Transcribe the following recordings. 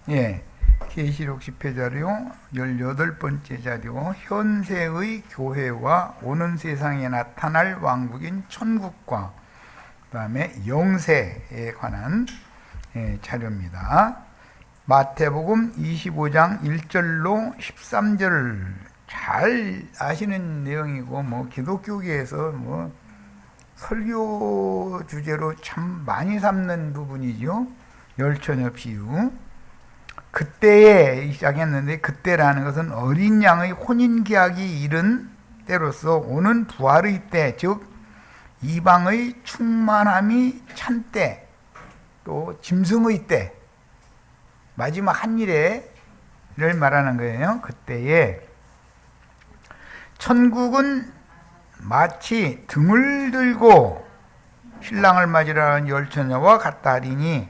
예, 계시록 10회 자료 18번째 자료, 현세의 교회와 오는 세상에 나타날 왕국인 천국과 그 다음에 영세에 관한 자료입니다. 마태복음 25장 1절로 13절 잘 아시는 내용이고, 기독교계에서 설교 주제로 참 많이 삼는 부분이죠. 열처녀 비유. 그때에 시작했는데, 그때라는 것은 어린 양의 혼인계약이 이른 때로서 오는 부활의 때, 즉 이방의 충만함이 찬 때, 또 짐승의 때, 마지막 한일을 말하는 거예요. 그때에 천국은 마치 등을 들고 신랑을 맞으러 하는 열처녀와 같다 하리니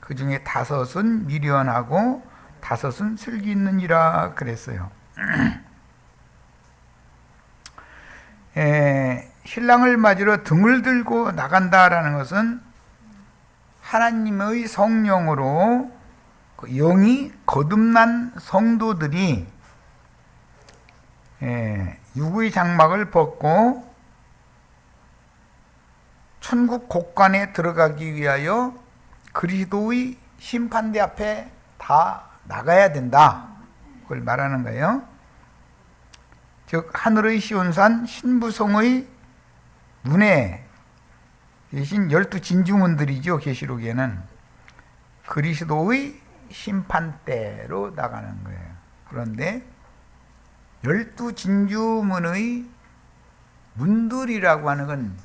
그 중에 5은 미련하고 5은 슬기 있느니라 그랬어요. 신랑을 맞으러 등을 들고 나간다라는 것은 하나님의 성령으로 영이 거듭난 성도들이 육의 장막을 벗고 천국 곳간에 들어가기 위하여 그리스도의 심판대 앞에 다 나가야 된다. 그걸 말하는 거예요. 즉 하늘의 시온산 신부성의 문에 계신 12진주문들이죠. 계시록에는 그리스도의 심판대로 나가는 거예요. 그런데 12진주문의 문들이라고 하는 건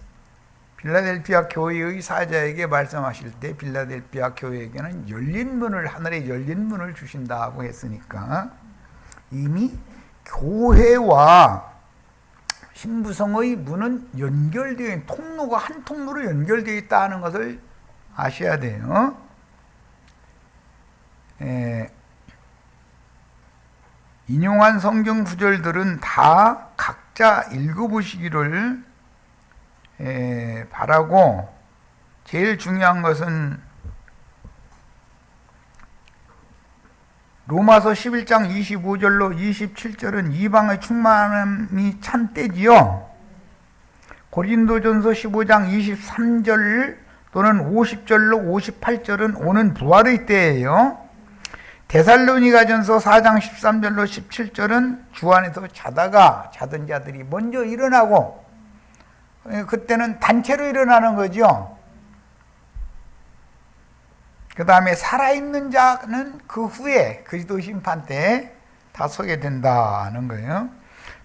빌라델피아 교회의 사자에게 말씀하실 때 빌라델피아 교회에게는 열린 문을, 하늘에 열린 문을 주신다고 했으니까 이미 교회와 신부성의 문은 연결되어 있는, 통로가 한 통로로 연결되어 있다는 것을 아셔야 돼요. 인용한 성경 구절들은 다 각자 읽어보시기를 바라고, 제일 중요한 것은 로마서 11장 25절로 27절은 이방의 충만함이 찬 때지요. 고린도전서 15장 23절 또는 50절로 58절은 오는 부활의 때예요. 데살로니가전서 4장 13절로 17절은 주 안에서 자던 자들이 먼저 일어나고, 그때는 단체로 일어나는 거죠. 그 다음에 살아있는 자는 그 후에 그리스도 심판 때 다 서게 된다는 거예요.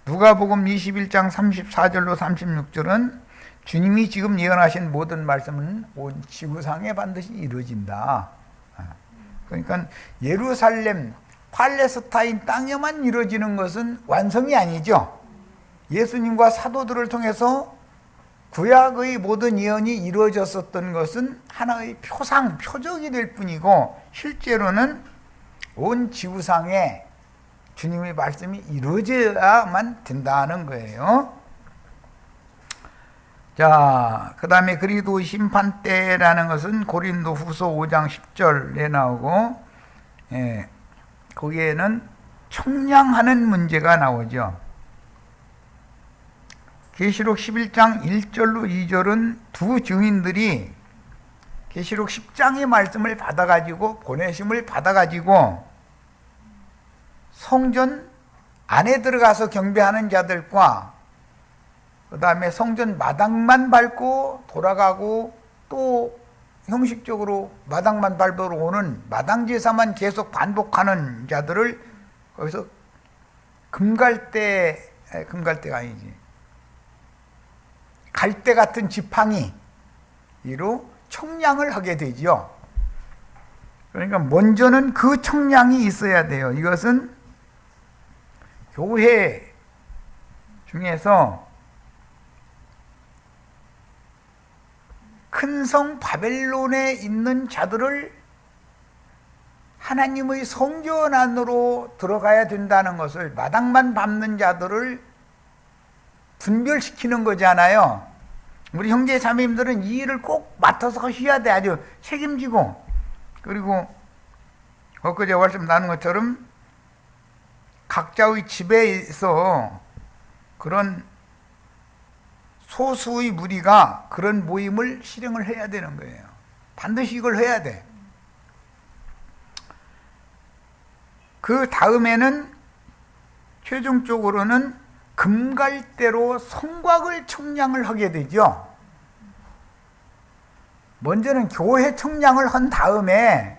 누가복음 21장 34절로 36절은 주님이 지금 예언하신 모든 말씀은 온 지구상에 반드시 이루어진다. 그러니까 예루살렘, 팔레스타인 땅에만 이루어지는 것은 완성이 아니죠. 예수님과 사도들을 통해서 구약의 모든 예언이 이루어졌었던 것은 하나의 표적이 될 뿐이고, 실제로는 온 지구상에 주님의 말씀이 이루어져야만 된다는 거예요. 자, 그 다음에 그리스도 심판 때라는 것은 고린도 후서 5장 10절에 나오고, 거기에는 청량하는 문제가 나오죠. 계시록 11장 1절로 2절은 두 증인들이 계시록 10장의 말씀을 받아가지고, 보내심을 받아가지고 성전 안에 들어가서 경배하는 자들과 그 다음에 성전 마당만 밟고 돌아가고, 또 형식적으로 마당만 밟으러 오는 마당 제사만 계속 반복하는 자들을 거기서 금갈대가 아니지, 갈대 같은 지팡이로 청량을 하게 되지요. 그러니까 먼저는 그 청량이 있어야 돼요. 이것은 교회 중에서 큰 성 바벨론에 있는 자들을 하나님의 성전 안으로 들어가야 된다는 것을, 마당만 밟는 자들을 분별시키는 거잖아요. 우리 형제 자매님들은 이 일을 꼭 맡아서 하셔야 돼. 아주 책임지고. 그리고 엊그제 말씀 나눈 것처럼 각자의 집에서 그런 소수의 무리가 그런 모임을 실행을 해야 되는 거예요. 반드시 이걸 해야 돼. 그 다음에는 최종적으로는 금갈대로 성곽을 청량을 하게 되죠. 먼저는 교회 청량을 한 다음에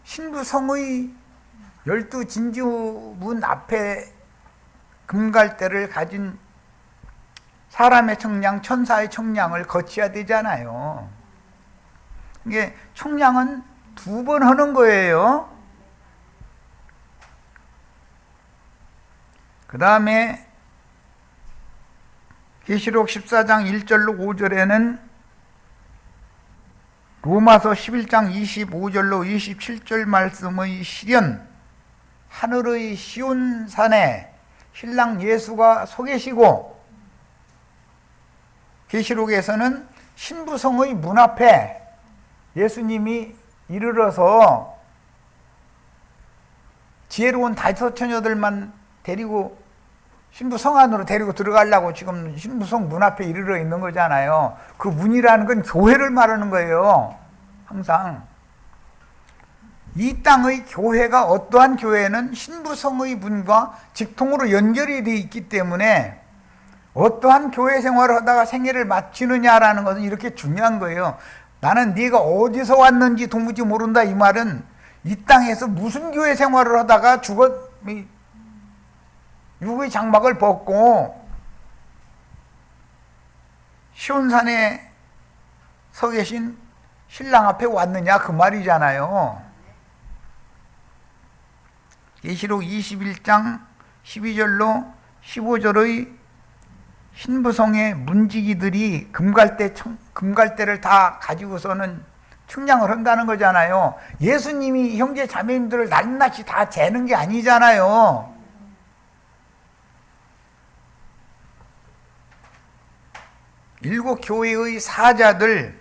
신부성의 12진주문 앞에 금갈대를 가진 사람의 청량, 천사의 청량을 거쳐야 되잖아요. 이게 청량은 2번 하는 거예요. 그 다음에 계시록 14장 1절로 5절에는 로마서 11장 25절로 27절 말씀의 실현, 하늘의 시온산에 신랑 예수가 서 계시고, 계시록에서는 신부성의 문 앞에 예수님이 이르러서 지혜로운 5 처녀들만 데리고 신부성 안으로 데리고 들어가려고 지금 신부성 문 앞에 이르러 있는 거잖아요. 그 문이라는 건 교회를 말하는 거예요. 항상 이 땅의 교회가 어떠한 교회는 신부성의 문과 직통으로 연결이 되어 있기 때문에 어떠한 교회 생활을 하다가 생애를 마치느냐라는 것은 이렇게 중요한 거예요. 나는 네가 어디서 왔는지 도무지 모른다, 이 말은 이 땅에서 무슨 교회 생활을 하다가 육의 장막을 벗고 시온산에 서 계신 신랑 앞에 왔느냐, 그 말이잖아요. 계시록 21장 12절로 15절의 신부성의 문지기들이 금갈대를 다 가지고서는 측량을 한다는 거잖아요. 예수님이 형제 자매님들을 낱낱이 다 재는 게 아니잖아요. 일곱 교회의 사자들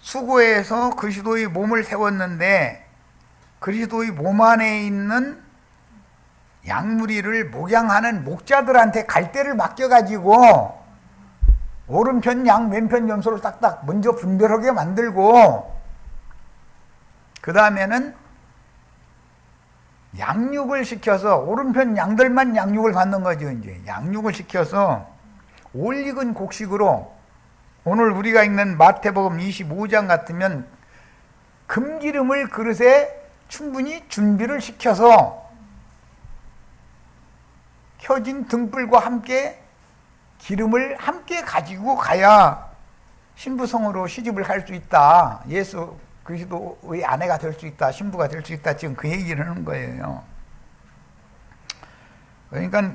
수고해서 그리스도의 몸을 세웠는데 그리스도의 몸 안에 있는 양무리를 목양하는 목자들한테 갈대를 맡겨가지고 오른편 양 왼편 염소를 딱딱 먼저 분별하게 만들고, 그 다음에는 양육을 시켜서 오른편 양들만 양육을 받는 거죠. 이제 양육을 시켜서 올 익은 곡식으로, 오늘 우리가 읽는 마태복음 25장 같으면 금기름을 그릇에 충분히 준비를 시켜서 켜진 등불과 함께 기름을 함께 가지고 가야 신부성으로 시집을 갈 수 있다. 예수 그리스도의 아내가 될 수 있다. 신부가 될 수 있다. 지금 그 얘기를 하는 거예요. 그러니까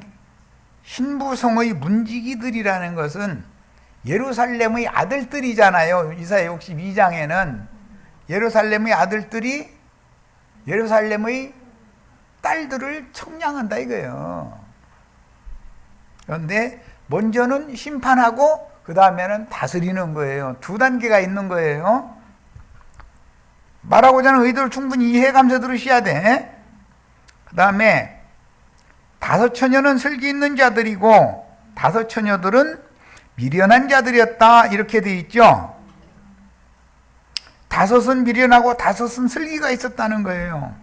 신부성의 문지기들이라는 것은 예루살렘의 아들들이잖아요. 이사야 62장에는 예루살렘의 아들들이 예루살렘의 딸들을 청량한다 이거예요. 그런데 먼저는 심판하고 그 다음에는 다스리는 거예요. 2단계가 있는 거예요. 말하고자 하는 의도를 충분히 이해하면서 들으셔야 돼. 그 다음에 5 처녀는 슬기 있는 자들이고 5 처녀들은 미련한 자들이었다, 이렇게 돼 있죠. 5은 미련하고 5은 슬기가 있었다는 거예요.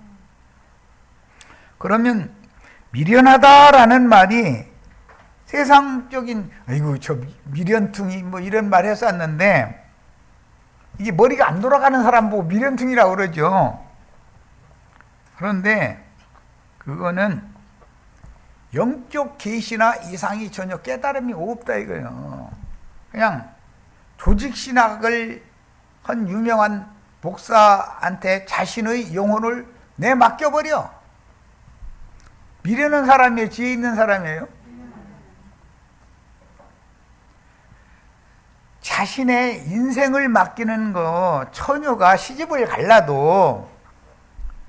그러면 미련하다라는 말이 세상적인 아이고 저 미련퉁이 뭐 이런 말 했었는데, 이게 머리가 안 돌아가는 사람 보고 미련퉁이라고 그러죠. 그런데 그거는 영적 계시나 이상이 전혀 깨달음이 없다 이거예요. 그냥 조직신학을 한 유명한 목사한테 자신의 영혼을 내맡겨버려. 미련한 사람이에요, 지혜 있는 사람이에요? 자신의 인생을 맡기는 거, 처녀가 시집을 갈라도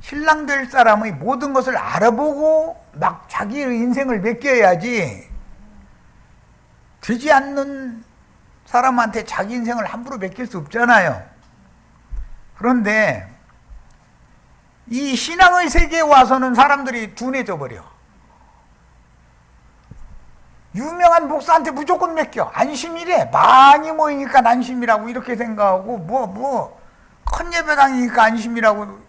신랑 될 사람의 모든 것을 알아보고 막 자기의 인생을 맡겨야지, 되지 않는 사람한테 자기 인생을 함부로 맡길 수 없잖아요. 그런데 이 신앙의 세계에 와서는 사람들이 둔해져 버려. 유명한 목사한테 무조건 맡겨. 안심이래. 많이 모이니까 안심이라고 이렇게 생각하고 큰 예배당이니까 안심이라고.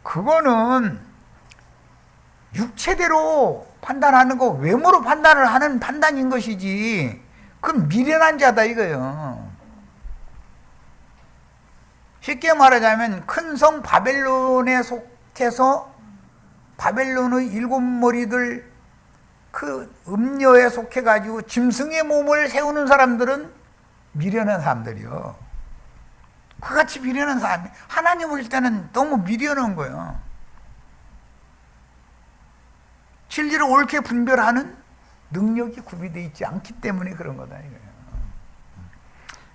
그거는 육체대로 판단하는 거, 외모로 판단을 하는 판단인 것이지, 그건 미련한 자다 이거예요. 쉽게 말하자면 큰 성 바벨론에 속해서 바벨론의 일곱 머리들 그 음녀에 속해가지고 짐승의 몸을 세우는 사람들은 미련한 사람들이요. 그같이 미련한 사람이 하나님 볼 때는 너무 미련한 거예요. 진리를 옳게 분별하는 능력이 구비되어 있지 않기 때문에 그런 거다 이거예요.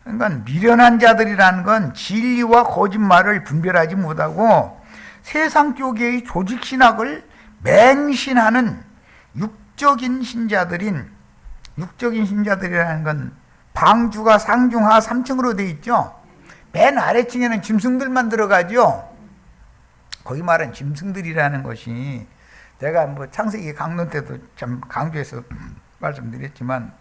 그러니까 미련한 자들이라는 건 진리와 거짓말을 분별하지 못하고 세상 쪽의 조직 신학을 맹신하는 육적인 신자들이라는 건 방주가 상중하 3층으로 되어 있죠. 맨 아래층에는 짐승들만 들어가죠. 거기 말한 짐승들이라는 것이 제가 창세기 강론 때도 참 강조해서 말씀드렸지만,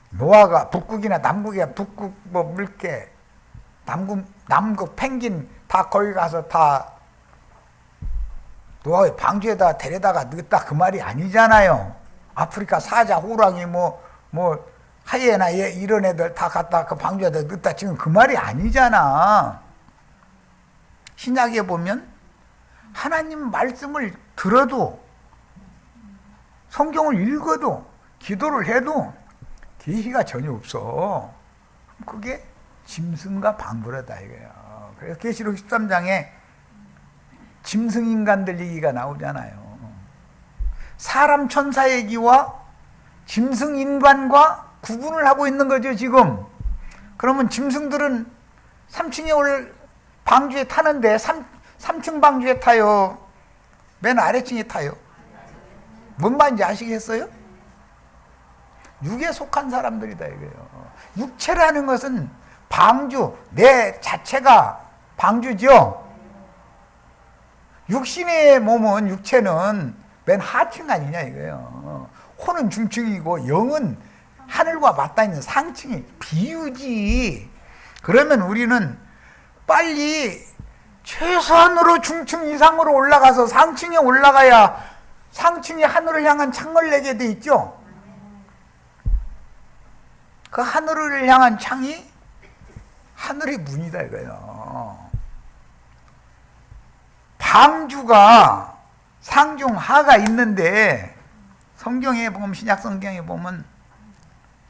노아가 북극이나 남극이야, 북극 물개, 남극 펭귄 다 거기 가서 다 노아의 방주에다 데려다가 넣었다 그 말이 아니잖아요. 아프리카 사자, 호랑이 하이에나 이런 애들 다 갖다 그 방주에다 넣었다 지금 그 말이 아니잖아. 신약에 보면 하나님 말씀을 들어도, 성경을 읽어도, 기도를 해도 계시가 전혀 없어. 그게 짐승과 방부르다 이거예요. 그래서 계시록 13장에 짐승인간들 얘기가 나오잖아요. 사람 천사 얘기와 짐승인간과 구분을 하고 있는 거죠 지금. 그러면 짐승들은 3층에 방주에 타는데 3층 방주에 타요? 맨 아래층에 타요? 뭔 말인지 아시겠어요? 육에 속한 사람들이다 이거예요. 육체라는 것은 방주, 내 자체가 방주죠. 육신의 몸은, 육체는 맨 하층 아니냐 이거예요. 혼은 중층이고 영은 하늘과 맞닿아 있는 상층이 비유지. 그러면 우리는 빨리 최소한으로 중층 이상으로 올라가서 상층에 올라가야 상층이 하늘을 향한 창을 내게 돼 있죠. 그 하늘을 향한 창이 하늘의 문이다 이거예요. 방주가 상중하가 있는데 성경에 보면, 신약 성경에 보면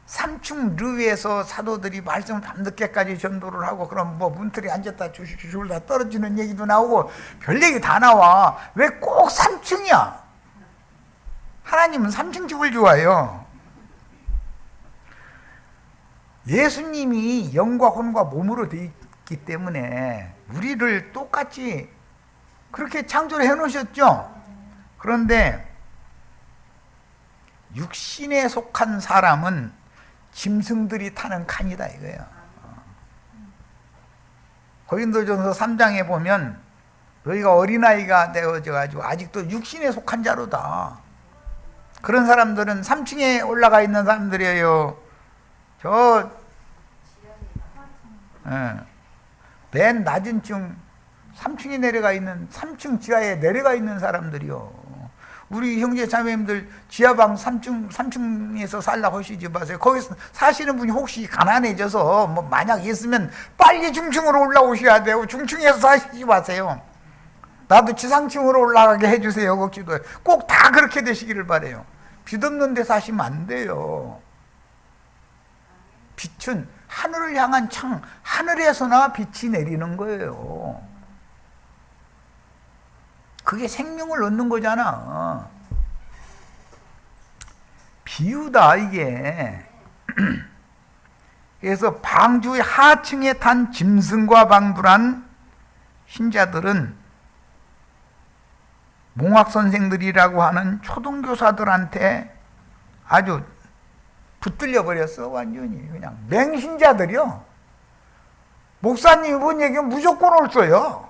3층 르위에서 사도들이 말씀을 밤늦게까지 전도를 하고, 그럼 문틀에 앉았다 주술다 떨어지는 얘기도 나오고 별 얘기 다 나와. 왜 꼭 3층이야? 하나님은 3층 집을 좋아해요. 예수님이 영과 혼과 몸으로 되어 있기 때문에 우리를 똑같이 그렇게 창조를 해놓으셨죠. 그런데 육신에 속한 사람은 짐승들이 타는 칸이다 이거예요. 고린도전서 3장에 보면 너희가 어린아이가 되어져가지고 아직도 육신에 속한 자로다. 그런 사람들은 3층에 올라가 있는 사람들이에요. 맨 낮은 층 3층에 내려가 있는, 3층 지하에 내려가 있는 사람들이요. 우리 형제 자매님들 지하방 3층에서 살라고 하시지 마세요. 거기서 사시는 분이 혹시 가난해져서 만약 있으면 빨리 중층으로 올라오셔야 돼요. 중층에서 사시지 마세요. 나도 지상층으로 올라가게 해주세요. 그 기도해. 꼭 다 그렇게 되시기를 바라요. 빛 없는 데 사시면 안 돼요. 빛은 하늘을 향한 창, 하늘에서나 빛이 내리는 거예요. 그게 생명을 얻는 거잖아. 비유다 이게. 그래서 방주의 하층에 탄 짐승과 방불한 신자들은 몽학선생들이라고 하는 초등교사들한테 아주 붙들려 버렸어. 완전히 그냥 맹신자들이요. 목사님이 본 얘기는 무조건 옳어요.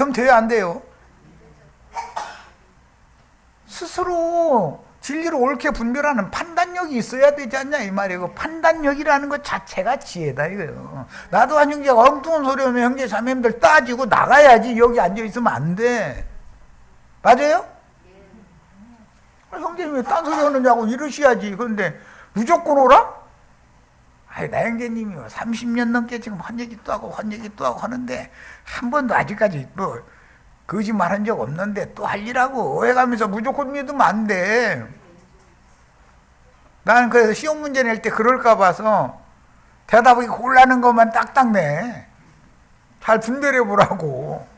그럼 돼요, 안 돼요? 스스로 진리를 옳게 분별하는 판단력이 있어야 되지 않냐 이 말이에요. 그 판단력이라는 것 자체가 지혜다 이거예요. 나도 한 형제가 엉뚱한 소리 하면 형제 자매님들 따지고 나가야지. 여기 앉아있으면 안 돼. 맞아요? 형제님 왜 딴 소리 하느냐고 이러셔야지. 그런데 무조건 오라? 아이, 나 형제님이 30년 넘게 지금 한 얘기 또 하고 한 얘기 또 하고 하는데 한 번도 아직까지 뭐 거짓말 한 적 없는데 또 할 일하고 오해가면서 무조건 믿으면 안 돼. 나는 그래서 시험 문제 낼 때 그럴까 봐서 대답이 곤란한 것만 딱딱 내. 잘 분별해 보라고.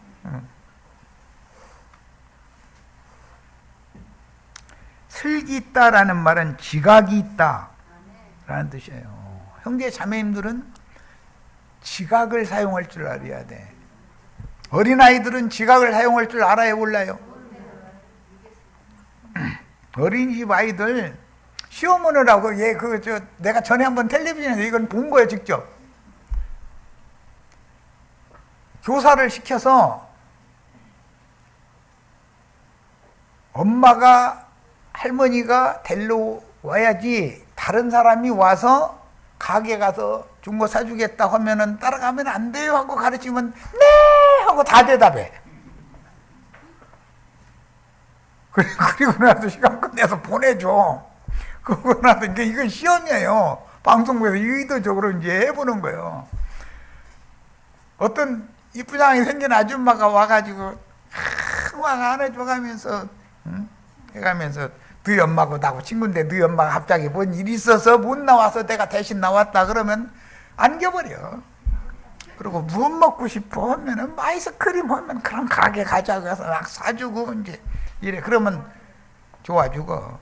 슬기 있다라는 말은 지각이 있다라는 뜻이에요. 형제 자매님들은 지각을 사용할 줄 알아야 돼. 어린아이들은 지각을 사용할 줄 알아요, 몰라요? 어린이집 아이들 시험 오느라고 내가 전에 한번 텔레비전에서 이건 본 거예요, 직접. 교사를 시켜서 엄마가 할머니가 데리러 와야지 다른 사람이 와서 가게 가서 준 거 사주겠다 하면은 따라가면 안 돼요 하고 가르치면 네 하고 다 대답해. 그리고 나서 시간 끝내서 보내줘. 그러고 나서 이제 이건 시험이에요. 방송국에서 의도적으로 이제 해보는 거예요. 어떤 이쁘장하게 생긴 아줌마가 와가지고 막 안아줘가면서 해가면서 너희 엄마하고 나하고 친구인데 너희 엄마가 갑자기 뭔 일이 있어서 못 나와서 내가 대신 나왔다 그러면 안겨버려. 그리고 무엇 먹고 싶어 하면은 아이스크림 하면 그럼 가게 가자고 해서 막 사주고 이제 이래. 그러면 좋아 죽어.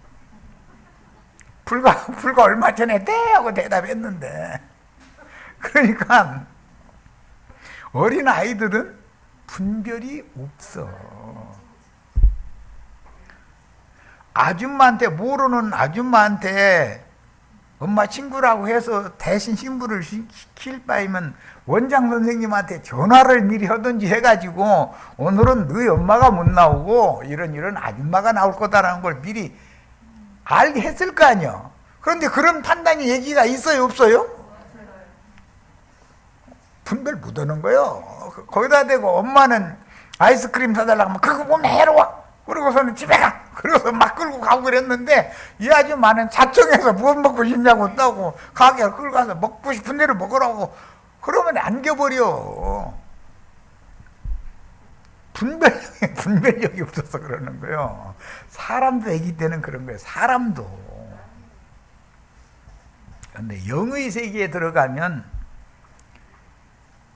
불과 얼마 전에 네 하고 대답했는데. 그러니까 어린 아이들은 분별이 없어. 아줌마한테 모르는 아줌마한테 엄마 친구라고 해서 대신 신부를 시킬 바이면 원장 선생님한테 전화를 미리 하든지 해가지고 오늘은 너희 엄마가 못 나오고 이런 아줌마가 나올 거다라는 걸 미리 알게 했을 거 아니야. 그런데 그런 판단이 얘기가 있어요, 없어요? 분별 못하는 거예요. 거기다 대고 엄마는 아이스크림 사달라고 하면 그거 보면 해로워. 그러고서는 집에 가. 그러고서 막 끌고 가고 그랬는데 이 아줌마는 자청해서 무엇 먹고 싶냐고 따고 가게 끌고 가서 먹고 싶은 대로 먹으라고. 그러면 안겨버려. 분별력이 없어서 그러는 거예요. 사람도 애기 때는 그런 거예요. 사람도. 그런데 영의 세계에 들어가면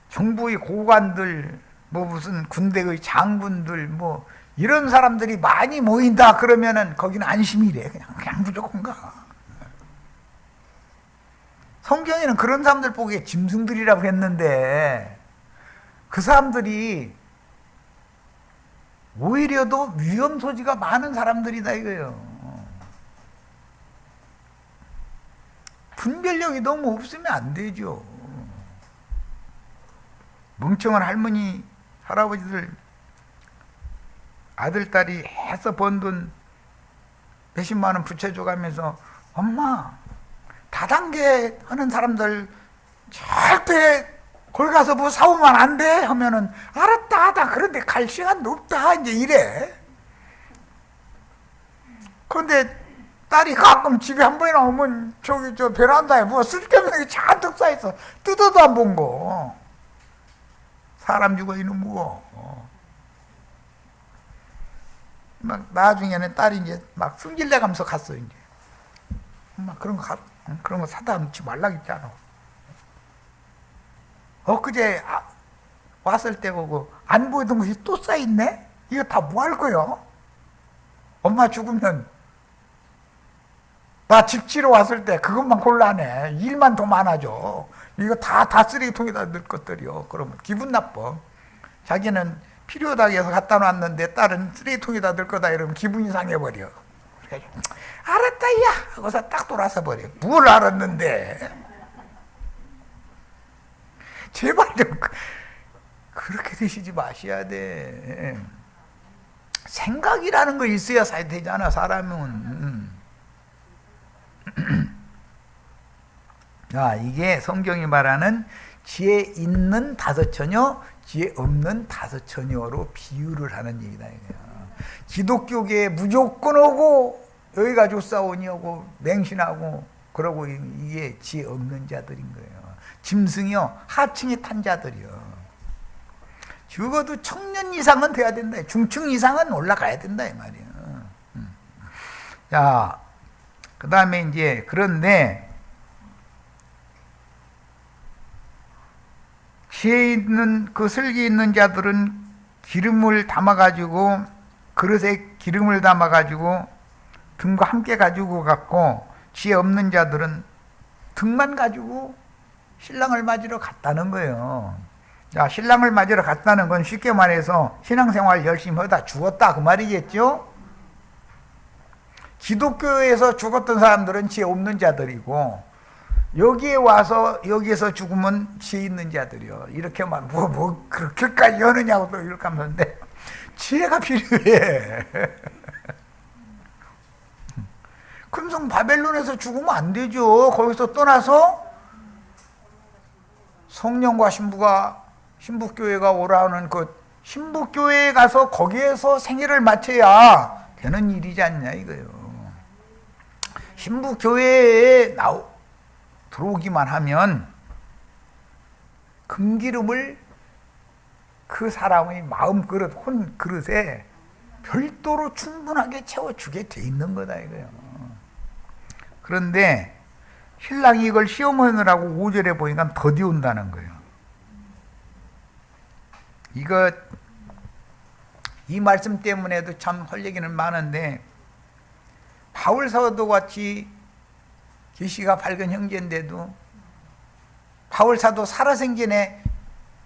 정부의 고관들, 뭐 무슨 군대의 장군들, 뭐 이런 사람들이 많이 모인다 그러면은 거기는 안심이래. 그냥 무조건 가. 성경에는 그런 사람들 보기에 짐승들이라고 했는데 그 사람들이 오히려 더 위험 소지가 많은 사람들이다 이거예요. 분별력이 너무 없으면 안 되죠. 멍청한 할머니, 할아버지들 아들, 딸이 해서 번 돈 몇십만 원 붙여줘가면서 엄마 다단계 하는 사람들 절대 거기 가서 뭐 사오면 안 돼 하면은 알았다 하다. 그런데 갈 시간도 없다 이제 이래. 그런데 딸이 가끔 집에 한 번이나 오면 저기 저 베란다에 뭐 쓸데없는 게 잔뜩 쌓여있어. 뜯어도 안 본 거. 사람 죽어 이놈 무거. 막 나중에는 딸이 이제 막 승질내가면서 갔어 이제. 엄마 그런 거 사다 놓지 말라 했잖아. 엊그제 왔을 때 보고 안 보이던 것이 또 쌓여있네? 이거 다 뭐 할 거요? 엄마 죽으면 나 집 지러 왔을 때 그것만 곤란해. 일만 더 많아져. 이거 다 쓰레기통에다 넣을 것들이요. 그러면 기분 나빠. 자기는 필요하다 해서 갖다 놨는데 딸은 쓰레기통에다 넣을 거다 이러면 기분이 상해버려. 그래서 알았다 야 하고서 딱 돌아서 버려. 뭘 알았는데. 제발 좀 그렇게 되시지 마셔야 돼. 생각이라는 거 있어야 살 되잖아, 사람은. 자, 이게 성경이 말하는 지혜 있는 다섯 처녀, 지혜 없는 다섯 처녀로 비유를 하는 얘기다. 기독교계에 무조건 오고 여기 가지고 싸우니 오고 맹신하고 그러고 이게 지혜 없는 자들인 거예요. 짐승이요, 하층에 탄 자들이요. 적어도 청년 이상은 돼야 된다. 중층 이상은 올라가야 된다 이 말이에요. 자, 그 다음에 이제 그런데 지혜 있는 그 슬기 있는 자들은 기름을 담아가지고 그릇에 기름을 담아가지고 등과 함께 가지고 갔고, 지혜 없는 자들은 등만 가지고 신랑을 맞으러 갔다는 거예요. 자, 신랑을 맞으러 갔다는 건 쉽게 말해서 신앙생활 열심히 하다 죽었다 그 말이겠죠. 기독교에서 죽었던 사람들은 지혜 없는 자들이고, 여기에 와서 여기에서 죽으면 지혜 있는 자들이요. 이렇게만 뭐 그렇게까지 하느냐고 또 이렇게 하는데 지혜가 필요해. 금성 바벨론에서 죽으면 안 되죠. 거기서 떠나서 성령과 신부교회가 오라는 그 신부교회에 가서 거기에서 생애를 마쳐야 되는 일이지 않냐 이거예요. 신부교회에 들어오기만 하면 금기름을 그 사람의 마음 그릇, 혼 그릇에 별도로 충분하게 채워주게 돼 있는 거다 이거예요. 그런데 신랑이 이걸 시험하느라고 5절에 보니까 더디 온다는 거예요. 이 말씀 때문에도 참 할 얘기는 많은데, 바울 사도 같이 계시가 밝은 형제인데도 바울 사도 살아생전에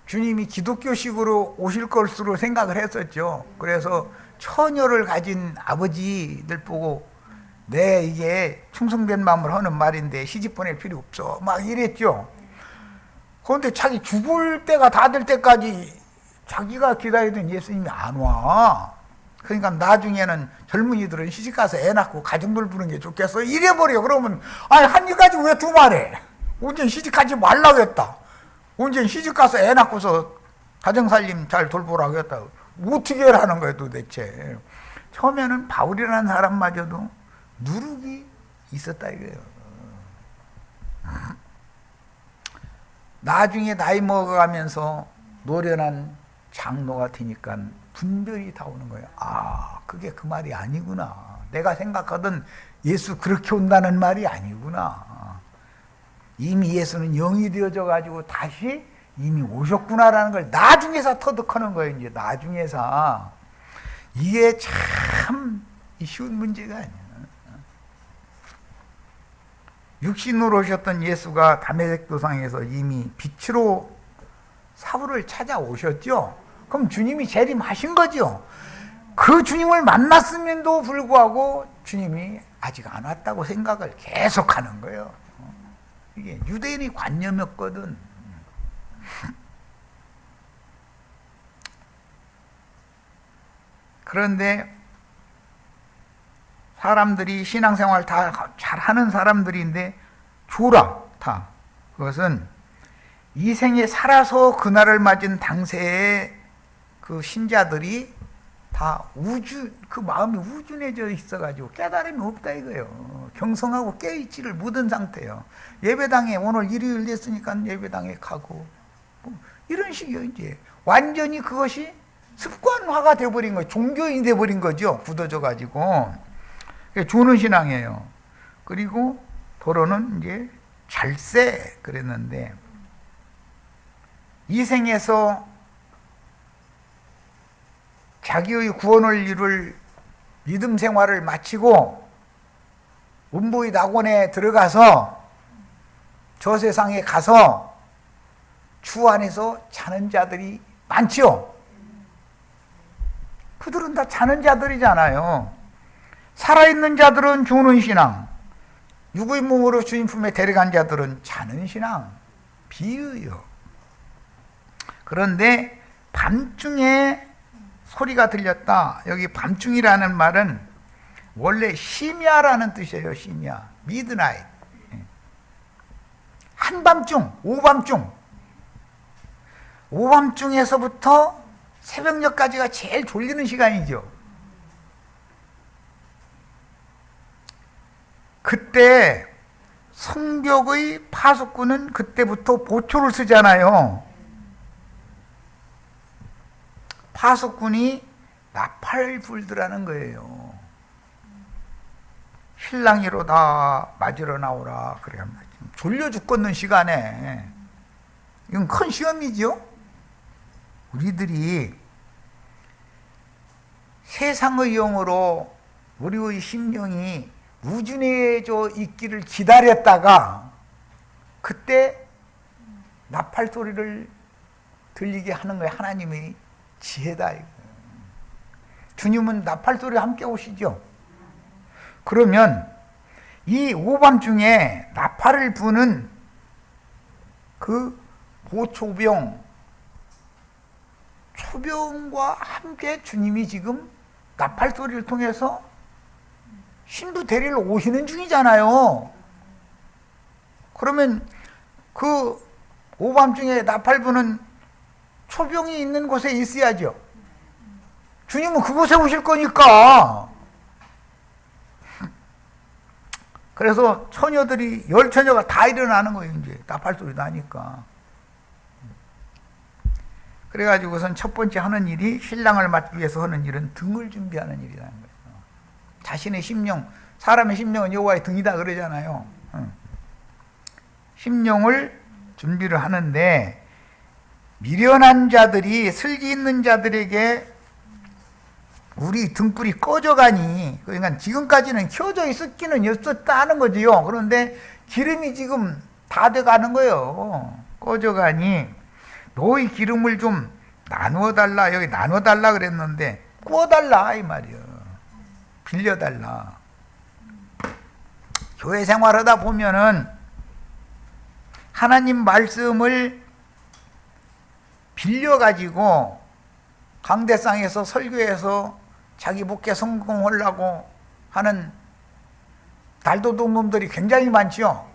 주님이 기독교식으로 오실 것으로 생각을 했었죠. 그래서 처녀를 가진 아버지들 보고 네, 이게 충성된 마음으로 하는 말인데 시집 보낼 필요 없어 막 이랬죠. 그런데 자기 죽을 때가 다 될 때까지 자기가 기다리던 예수님이 안 와. 그러니까 나중에는 젊은이들은 시집가서 애 낳고 가정 돌보는 게 좋겠어 이래버려. 그러면 아니 한 가지 왜 두 말해. 언제 시집가지 말라고 했다. 언제 시집가서 애 낳고서 가정살림 잘 돌보라고 했다. 어떻게 하라는 거예요 도대체. 처음에는 바울이라는 사람마저도 누룩이 있었다 이거예요. 나중에 나이 먹어가면서 노련한 장로가 되니까 분별이 다 오는 거예요. 아, 그게 그 말이 아니구나. 내가 생각하던 예수 그렇게 온다는 말이 아니구나. 이미 예수는 영이 되어져 가지고 다시 이미 오셨구나라는 걸 나중에서 터득하는 거예요. 이제 나중에서. 이게 참 쉬운 문제가 아니야. 육신으로 오셨던 예수가 다메섹 도상에서 이미 빛으로 사울을 찾아오셨죠. 그럼 주님이 재림하신 거죠. 그 주님을 만났음에도 불구하고 주님이 아직 안 왔다고 생각을 계속하는 거예요. 이게 유대인의 관념이었거든. 그런데 사람들이 신앙생활 다 잘하는 사람들인데 줘라 다. 그것은 이 생에 살아서 그날을 맞은 당세의 그 신자들이 다 그 마음이 우준해져 있어가지고 깨달음이 없다 이거예요. 경성하고 깨있지를 못한 상태예요. 예배당에 오늘 일요일 됐으니까 예배당에 가고 뭐 이런 식이에요. 이제 완전히 그것이 습관화가 돼버린 거예요. 종교인이 돼버린 거죠. 굳어져가지고. 조는 신앙이에요. 그리고 도로는 이제 잘세 그랬는데, 이 생에서 자기의 구원을 이룰 믿음 생활을 마치고 음부의 낙원에 들어가서 저 세상에 가서 주 안에서 자는 자들이 많죠. 그들은 다 자는 자들이잖아요. 살아있는 자들은 주는 신앙, 육의 몸으로 주님 품에 데려간 자들은 자는 신앙, 비유요. 그런데 밤중에 소리가 들렸다. 여기 밤중이라는 말은 원래 심야라는 뜻이에요. 심야, 미드나잇. 한밤중, 오밤중에서부터 새벽녘까지가 제일 졸리는 시간이죠. 그때 성벽의 파수꾼은 그때부터 보초를 쓰잖아요. 파수꾼이 나팔을 불더라는 거예요. 신랑이로다 맞으러 나오라. 그래 졸려 죽겠는 시간에. 이건 큰 시험이죠. 우리들이 세상의 영으로 우리의 심령이 우준해져 있기를 기다렸다가 그때 나팔 소리를 들리게 하는 거예요. 하나님의 지혜다. 주님은 나팔 소리 함께 오시죠. 그러면 이 오밤중에 나팔을 부는 그 초병과 함께 주님이 지금 나팔 소리를 통해서 신부 데리러 오시는 중이잖아요. 그러면 그 오밤중에 나팔 부는 초병이 있는 곳에 있어야죠. 주님은 그곳에 오실 거니까. 그래서 처녀들이 10처녀가 다 일어나는 거예요. 이제 나팔 소리 나니까. 그래가지고선 첫 번째 하는 일이, 신랑을 맞기 위해서 하는 일은 등을 준비하는 일이라는 거예요. 자신의 심령, 사람의 심령은 여호와의 등이다 그러잖아요. 심령을 준비를 하는데, 미련한 자들이, 슬기 있는 자들에게 우리 등불이 꺼져가니, 그러니까 지금까지는 켜져 있었기는 있었다는 거지요. 그런데 기름이 지금 다 돼가는 거예요. 꺼져가니 너희 기름을 좀 나누어달라. 여기 나눠달라 그랬는데 구워달라 이 말이에요. 빌려달라. 교회 생활하다 보면은 하나님 말씀을 빌려가지고 강대상에서 설교해서 자기 목회 성공하려고 하는 날도둑 놈들이 굉장히 많죠.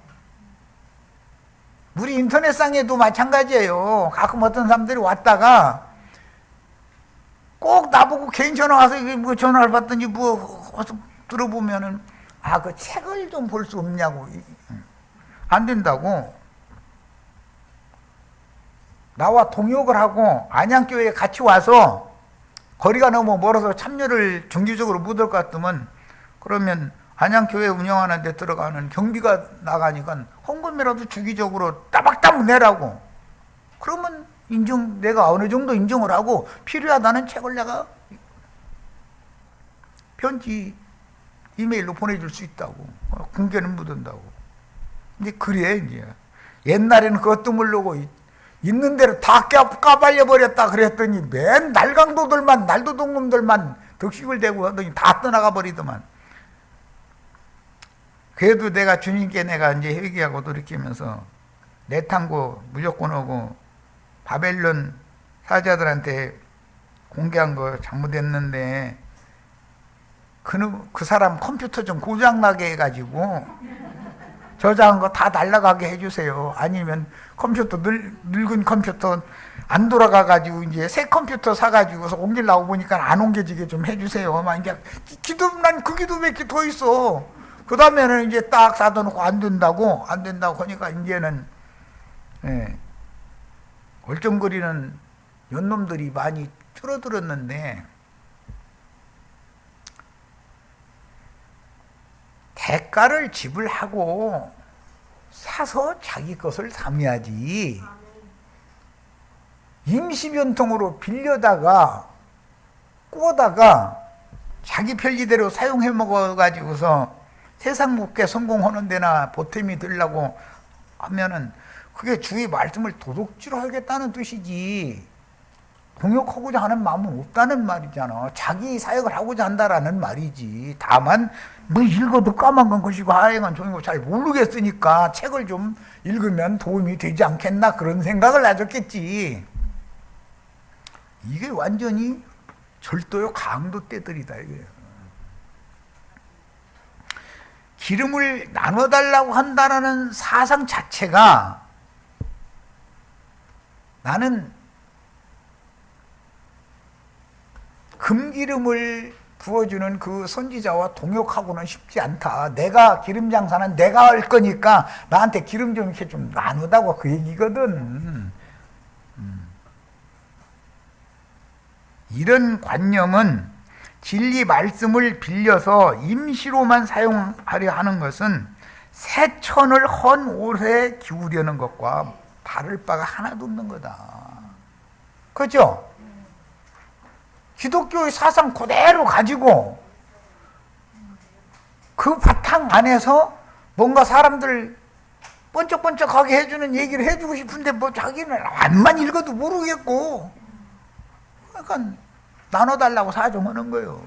우리 인터넷상에도 마찬가지예요. 가끔 어떤 사람들이 왔다가 꼭 나보고 개인 전화 와서 뭐 전화를 받더니 뭐 들어보면은 그 책을 좀 볼 수 없냐고. 안 된다고. 나와 동역을 하고 안양교회에 같이 와서 거리가 너무 멀어서 참여를 정기적으로 못 할 것 같으면, 그러면 안양교회 운영하는 데 들어가는 경비가 나가니까 헌금이라도 주기적으로 따박따박 내라고. 그러면 내가 어느 정도 인정을 하고 필요하다는 책을 내가 편지, 이메일로 보내줄 수 있다고. 공개는 묻은다고. 이제 그래, 이제. 옛날에는 그것도 모르고 있는 대로 다 까발려버렸다 그랬더니 맨 날강도들만, 날도둑놈들만 덕식을 대고 하더니 다 떠나가 버리더만. 그래도 내가 주님께 내가 이제 회개하고 돌이키면서 내 탕고 무조건 오고 바벨론 사자들한테 공개한 거 잘못했는데 그 사람 컴퓨터 좀 고장나게 해가지고 저장한 거 다 날라가게 해주세요. 아니면 컴퓨터 늙은 컴퓨터 안 돌아가가지고 이제 새 컴퓨터 사가지고서 옮기려고 보니까 안 옮겨지게 좀 해주세요. 막 이제 난 그 기도 몇 개 더 있어. 그 다음에는 이제 딱 사둬놓고 안 된다고 하니까 이제는 얼쩡거리는 연놈들이 많이 줄어들었는데, 대가를 지불하고 사서 자기 것을 삼아야지. 임시변통으로 빌려다가 꾸어다가 자기 편리대로 사용해 먹어가지고서 세상 목회 성공하는 데나 보탬이 되려고 하면은 그게 주의 말씀을 도둑질로 하겠다는 뜻이지, 공역하고자 하는 마음은 없다는 말이잖아. 자기 사역을 하고자 한다라는 말이지. 다만 뭐 읽어도 까먹은 것이고 하여간 종이고 잘 모르겠으니까 책을 좀 읽으면 도움이 되지 않겠나 그런 생각을 가졌겠지. 이게 완전히 절도요 강도 때들이다 이거예요. 기름을 나눠달라고 한다는 사상 자체가 나는 금기름을 부어주는 그 선지자와 동역하고는 쉽지 않다. 내가 기름 장사는 내가 할 거니까 나한테 기름 좀 이렇게 좀 나누다고 그 얘기거든. 이런 관념은 진리 말씀을 빌려서 임시로만 사용하려 하는 것은 새 천을 헌 옷에 기우려는 것과 다를 바가 하나도 없는 거다. 그렇죠? 기독교의 사상 그대로 가지고 그 바탕 안에서 뭔가 사람들 번쩍번쩍하게 해주는 얘기를 해주고 싶은데 뭐 자기는 안만 읽어도 모르겠고 그러니까 나눠달라고 사정하는 거예요.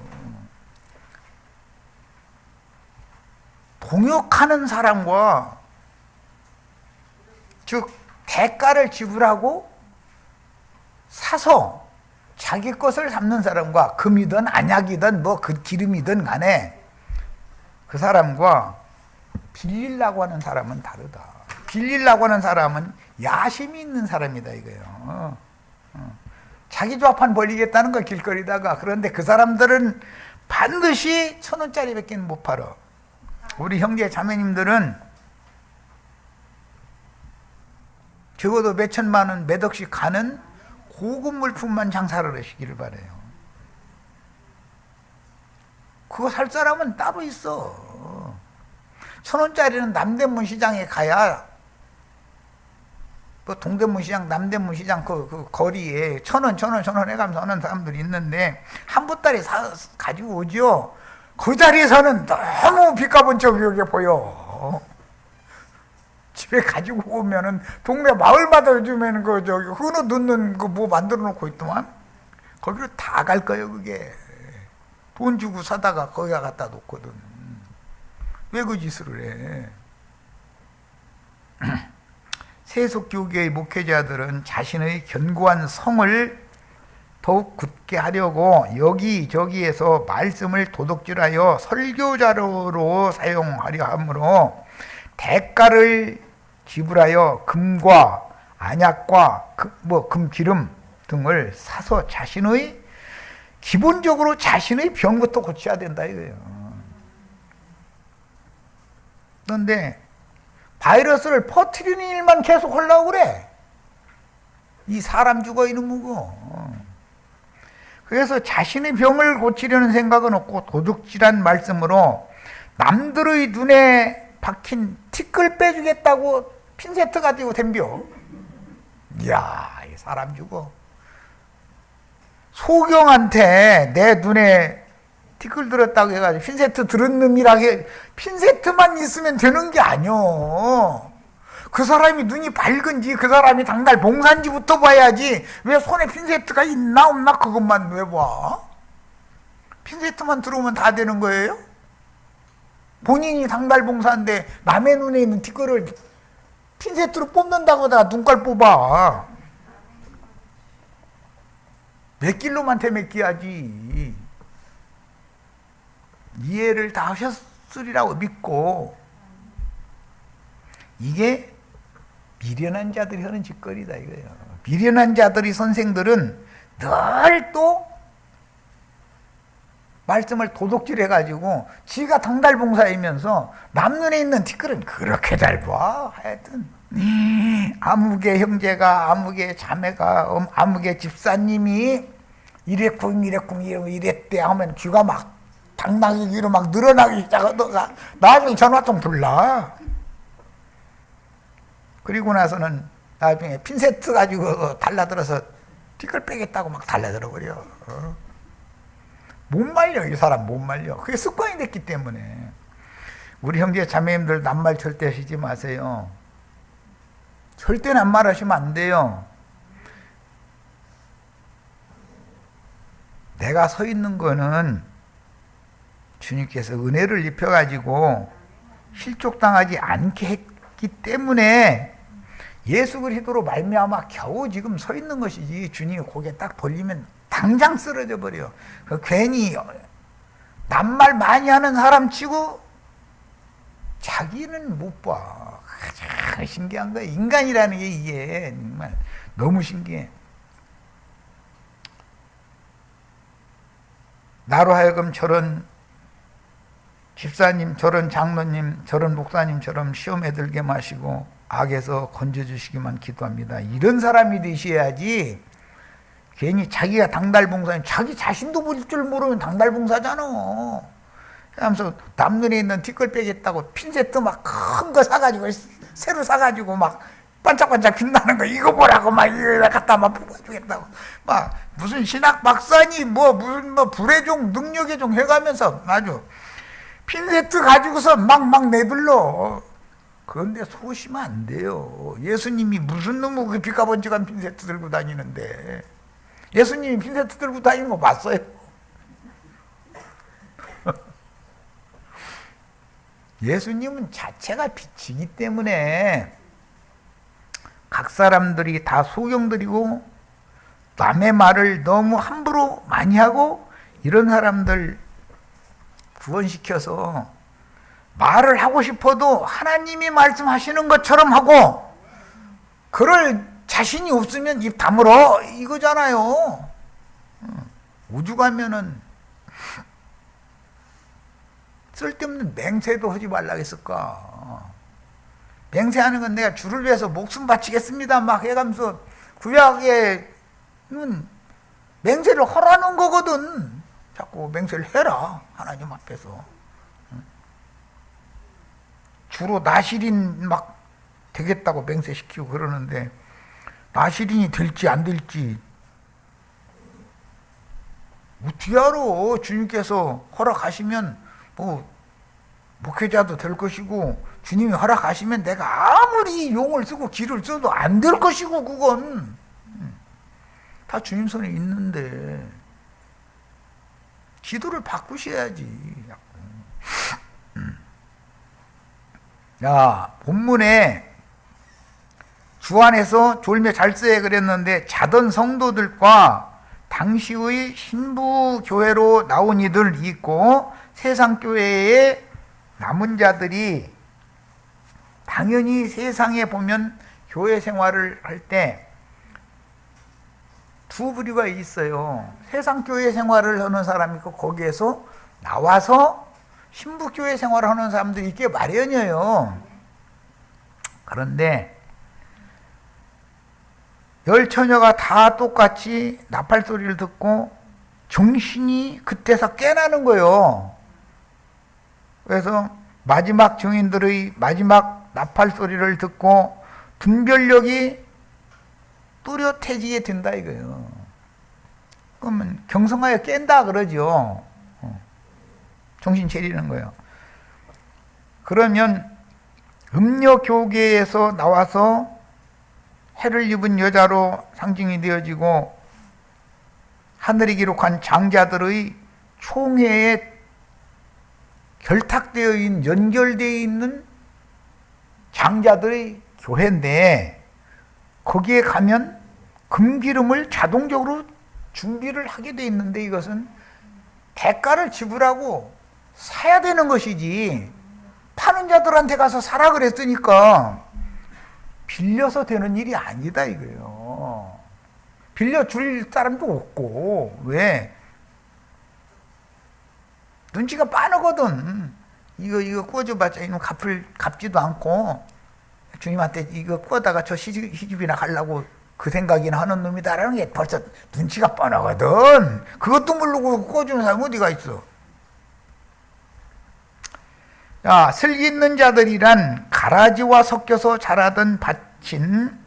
동역하는 사람과 즉 대가를 지불하고 사서 자기 것을 삼는 사람과 금이든 안약이든 뭐 그 기름이든 간에 그 사람과 빌리려고 하는 사람은 다르다. 빌리려고 하는 사람은 야심이 있는 사람이다 이거예요. 자기 조합판 벌리겠다는 거 길거리다가. 그런데 그 사람들은 반드시 1,000원짜리밖에 못 팔아. 우리 형제 자매님들은 적어도 몇 천만 원 몇 억씩 가는 고급 물품만 장사를 하시기를 바라요. 그거 살 사람은 따로 있어. 1,000원짜리는 남대문 시장에 가야, 뭐 동대문 시장, 남대문 시장 그 거리에 1,000원 해가면서 하는 사람들이 있는데 한 보따리 가지고 오죠. 그 자리에서는 너무 빚값은 적게 보여. 집에 가지고 오면은 동네 마을마다 요즘에는 그 저기 흔어 넣는 그 뭐 만들어 놓고 있더만 거기로 다 갈 거예요. 그게 돈 주고 사다가 거기다 갖다 놓거든. 왜 그 짓을 해? 세속교계의 목회자들은 자신의 견고한 성을 더욱 굳게 하려고 여기저기에서 말씀을 도둑질하여 설교자료로 사용하려 하므로 대가를 지불하여 금과 안약과 금기름 등을 사서 기본적으로 자신의 병부터 고쳐야 된다 이거예요. 그런데 바이러스를 퍼뜨리는 일만 계속 하려고 그래. 이 사람 죽어 이놈 거. 그래서 자신의 병을 고치려는 생각은 없고 도둑질한 말씀으로 남들의 눈에 박힌 티끌 빼주겠다고 핀세트 가지고 덤벼. 이야, 이 사람 죽어. 소경한테 내 눈에 티끌 들었다고 해가지고 핀세트 들은 놈이라게 핀세트만 있으면 되는 게 아니오. 그 사람이 눈이 밝은지 그 사람이 당달 봉사인지부터 봐야지. 왜 손에 핀세트가 있나 없나 그것만 왜 봐? 핀세트만 들어오면 다 되는 거예요? 본인이 당달 봉사인데 남의 눈에 있는 티끌을 핀세트로 뽑는다고 다 눈깔 뽑아. 몇 길로만 매끼야지. 이해를 다 하셨으리라고 믿고. 이게 미련한 자들이 하는 짓거리다 이거예요. 미련한 자들이 선생들은 늘 또 말씀을 도둑질해가지고 지가 당달봉사이면서 남 눈에 있는 티끌은 그렇게 잘 봐. 하여튼 아무개 형제가 아무개 자매가 아무개 집사님이 이랬쿵 이랬대 하면 귀가 막 당나귀 귀로 막 늘어나기 시작하다가 나중에 전화 좀 불러. 그리고 나서는 나중에 핀세트 가지고 달라들어서 티끌 빼겠다고 막 달라들어 버려. 못 말려. 이 사람 못 말려. 그게 습관이 됐기 때문에. 우리 형제 자매님들 낱말 절대 하시지 마세요. 절대 낱말 하시면 안 돼요. 내가 서 있는 거는 주님께서 은혜를 입혀가지고 실족당하지 않게 했기 때문에 예수 그리스도로 말미암아 겨우 지금 서 있는 것이지, 주님이 고개 딱 돌리면 당장 쓰러져 버려. 괜히 남말 많이 하는 사람 치고 자기는 못 봐. 가장 신기한 거야. 인간이라는 게 이게 정말 너무 신기해. 나로 하여금 저런 집사님, 저런 장로님, 저런 목사님처럼 시험에 들게 마시고 악에서 건져주시기만 기도합니다. 이런 사람이 되셔야지. 괜히 자기가 당달봉사님, 자기 자신도 볼 줄 모르면 당달봉사잖아. 하면서 남눈에 있는 티끌 빼겠다고 핀세트 막 큰 거 사가지고, 새로 사가지고 막 반짝반짝 빛나는 거 이거 보라고 막 이거 갖다 막 뽑아주겠다고 막 무슨 신학 박사니 무슨 불의 종 능력의 종 해가면서 아주 핀세트 가지고서 막 내둘러. 그런데 속으시면 안 돼요. 예수님이 무슨 놈의 그 비가번쩍한 핀세트 들고 다니는데, 예수님이 핀세트 들고 다니는 거 봤어요? 예수님은 자체가 빛이기 때문에 각 사람들이 다 소경들이고 남의 말을 너무 함부로 많이 하고 이런 사람들 구원시켜서 말을 하고 싶어도 하나님이 말씀하시는 것처럼 하고, 그럴 자신이 없으면 입 다물어 이거잖아요. 오죽하면은 쓸데없는 맹세도 하지 말라 했을까. 맹세하는 건 내가 주를 위해서 목숨 바치겠습니다 막 해가면서, 구약에는 맹세를 하라는 거거든. 자꾸 맹세를 해라 하나님 앞에서. 주로 나실인 막 되겠다고 맹세시키고 그러는데, 나실인이 될지 안 될지 어떻게 알아. 주님께서 허락하시면 목회자도 될 것이고, 주님이 허락하시면 내가 아무리 용을 쓰고 기를 써도 안 될 것이고, 그건 다 주님 손에 있는데 기도를 바꾸셔야지. 야, 본문에 주 안에서 졸며 잘 써야 그랬는데, 자던 성도들과 당시의 신부 교회로 나온 이들 있고 세상 교회에 남은 자들이, 당연히 세상에 보면 교회 생활을 할 때 두 부류가 있어요. 세상 교회 생활을 하는 사람이 있고, 거기에서 나와서 신부 교회 생활을 하는 사람들이 있게 마련이에요. 그런데 열 처녀가 다 똑같이 나팔 소리를 듣고 정신이 그때서 깨나는 거예요. 그래서 마지막 증인들의 마지막 나팔 소리를 듣고 분별력이 또렷해지게 된다 이거예요. 그러면 경성하여 깬다 그러죠. 정신 차리는 거예요. 그러면 음녀교계에서 나와서 해를 입은 여자로 상징이 되어지고, 하늘이 기록한 장자들의 총회에 결탁되어 있는, 연결되어 있는 장자들의 교회인데, 거기에 가면 금기름을 자동적으로 준비를 하게 돼 있는데, 이것은 대가를 지불하고 사야 되는 것이지, 파는 자들한테 가서 사라 그랬으니까 빌려서 되는 일이 아니다 이거예요. 빌려줄 사람도 없고. 왜? 눈치가 빠르거든. 이거 구워줘봤자 이놈 갚지도 않고 주님한테 이거 구워다가 저 시집이나 가려고 그 생각이나 하는 놈이다라는 게 벌써 눈치가 뻔하거든. 그것도 모르고 구워주는 사람이 어디가 있어. 자, 슬기 있는 자들이란 가라지와 섞여서 자라던 밭인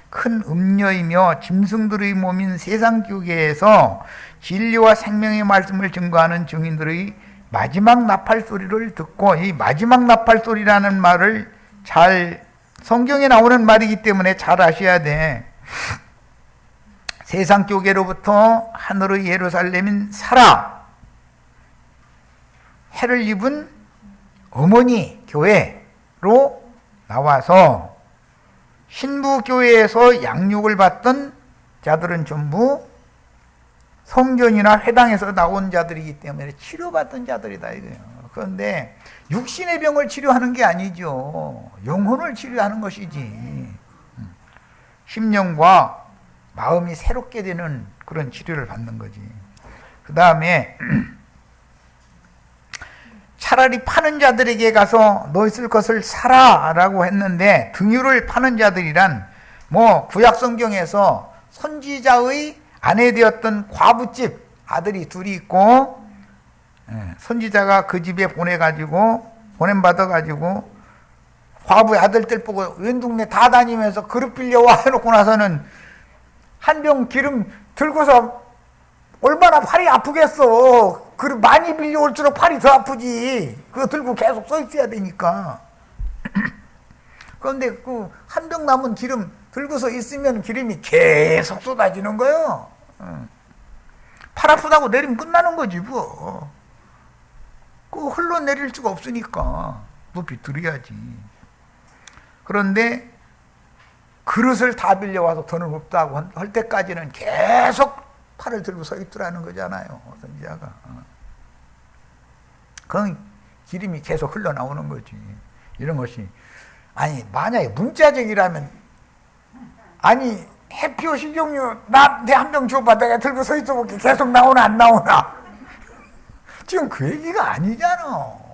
큰 음녀이며 짐승들의 몸인 세상 교계에서 진리와 생명의 말씀을 증거하는 증인들의 마지막 나팔 소리를 듣고, 이 마지막 나팔 소리라는 말을 잘, 성경에 나오는 말이기 때문에 잘 아셔야 돼. 세상 교계로부터 하늘의 예루살렘인 사라, 해를 입은 어머니 교회로 나와서 신부교회에서 양육을 받던 자들은 전부 성전이나 회당에서 나온 자들이기 때문에 치료받던 자들이다 이거예요. 그런데 육신의 병을 치료하는 게 아니죠. 영혼을 치료하는 것이지. 심령과 마음이 새롭게 되는 그런 치료를 받는 거지. 그 다음에 차라리 파는 자들에게 가서 너 있을 것을 사라 라고 했는데, 등유를 파는 자들이란 구약 성경에서 선지자의 아내 되었던 과부집 아들이 둘이 있고, 선지자가 그 집에 보냄받아가지고 과부의 아들들 보고 웬 동네 다 다니면서 그릇 빌려와 해놓고 나서는 한 병 기름 들고서 얼마나 팔이 아프겠어. 그릇 많이 빌려올수록 팔이 더 아프지. 그거 들고 계속 서 있어야 되니까. 그런데 그 한 병 남은 기름 들고서 있으면 기름이 계속 쏟아지는 거예요. 팔 아프다고 내리면 끝나는 거지 뭐. 그거 흘러내릴 수가 없으니까 높이 들여야지. 그런데 그릇을 다 빌려와서 더는 없다고 할 때까지는 계속 팔을 들고 서 있더라는 거잖아요, 선지자가. 그 기름이 계속 흘러나오는 거지. 이런 것이. 아니, 만약에 문자적이라면, 아니, 해피오 식용유 나한테 한 병 줘봐. 내가 들고 서 있어 볼게. 계속 나오나 안 나오나. 지금 그 얘기가 아니잖아.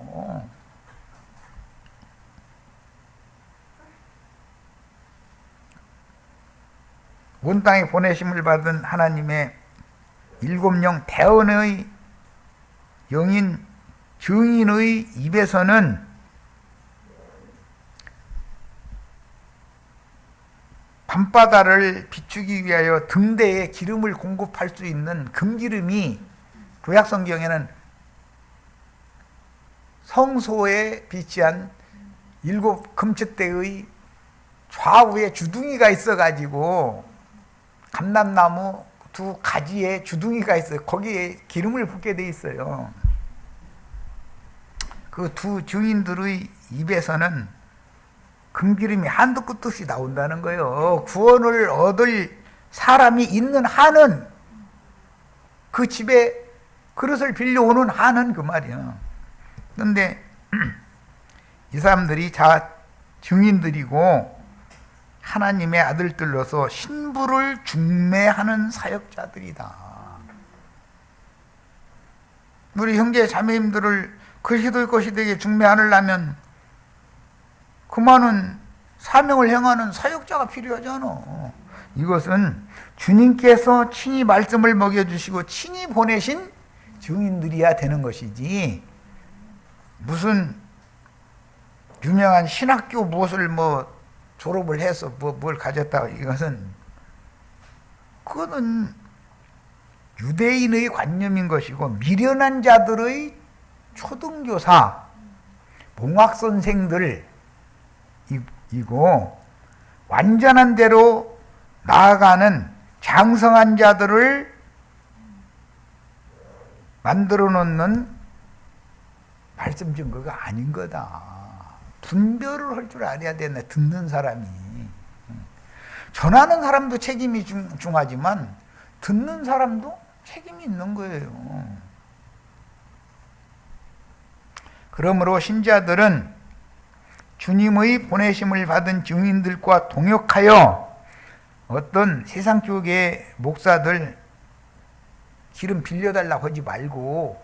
온 땅에 보내심을 받은 하나님의 7명 대언의 영인 증인의 입에서는 밤바다를 비추기 위하여 등대에 기름을 공급할 수 있는 금기름이 구약 성경에는 성소에 비치한 7 금측대의 좌우에 주둥이가 있어가지고 감람나무 2 가지에 주둥이가 있어요. 거기에 기름을 붓게 돼 있어요. 그 2 증인들의 입에서는 금기름이 한도 끝도 없이 나온다는 거예요. 구원을 얻을 사람이 있는 한은, 그 집에 그릇을 빌려오는 한은 그 말이야. 그런데 이 사람들이 증인들이고 하나님의 아들들로서 신부를 중매하는 사역자들이다. 우리 형제 자매님들을 그리스도의 것이 되게 중매하려면 그 많은 사명을 행하는 사역자가 필요하잖아. 이것은 주님께서 친히 말씀을 먹여주시고 친히 보내신 증인들이야 되는 것이지, 무슨 유명한 신학교 무엇을 졸업을 해서 뭘 가졌다, 이것은 그거는 유대인의 관념인 것이고, 미련한 자들의 초등교사, 몽학선생들이고, 완전한 대로 나아가는 장성한 자들을 만들어 놓는 말씀 증거가 아닌 거다. 분별을 할 줄 알아야 되네, 듣는 사람이. 전하는 사람도 책임이 중하지만 듣는 사람도 책임이 있는 거예요. 그러므로 신자들은 주님의 보내심을 받은 증인들과 동역하여 어떤 세상 쪽의 목사들 기름 빌려달라고 하지 말고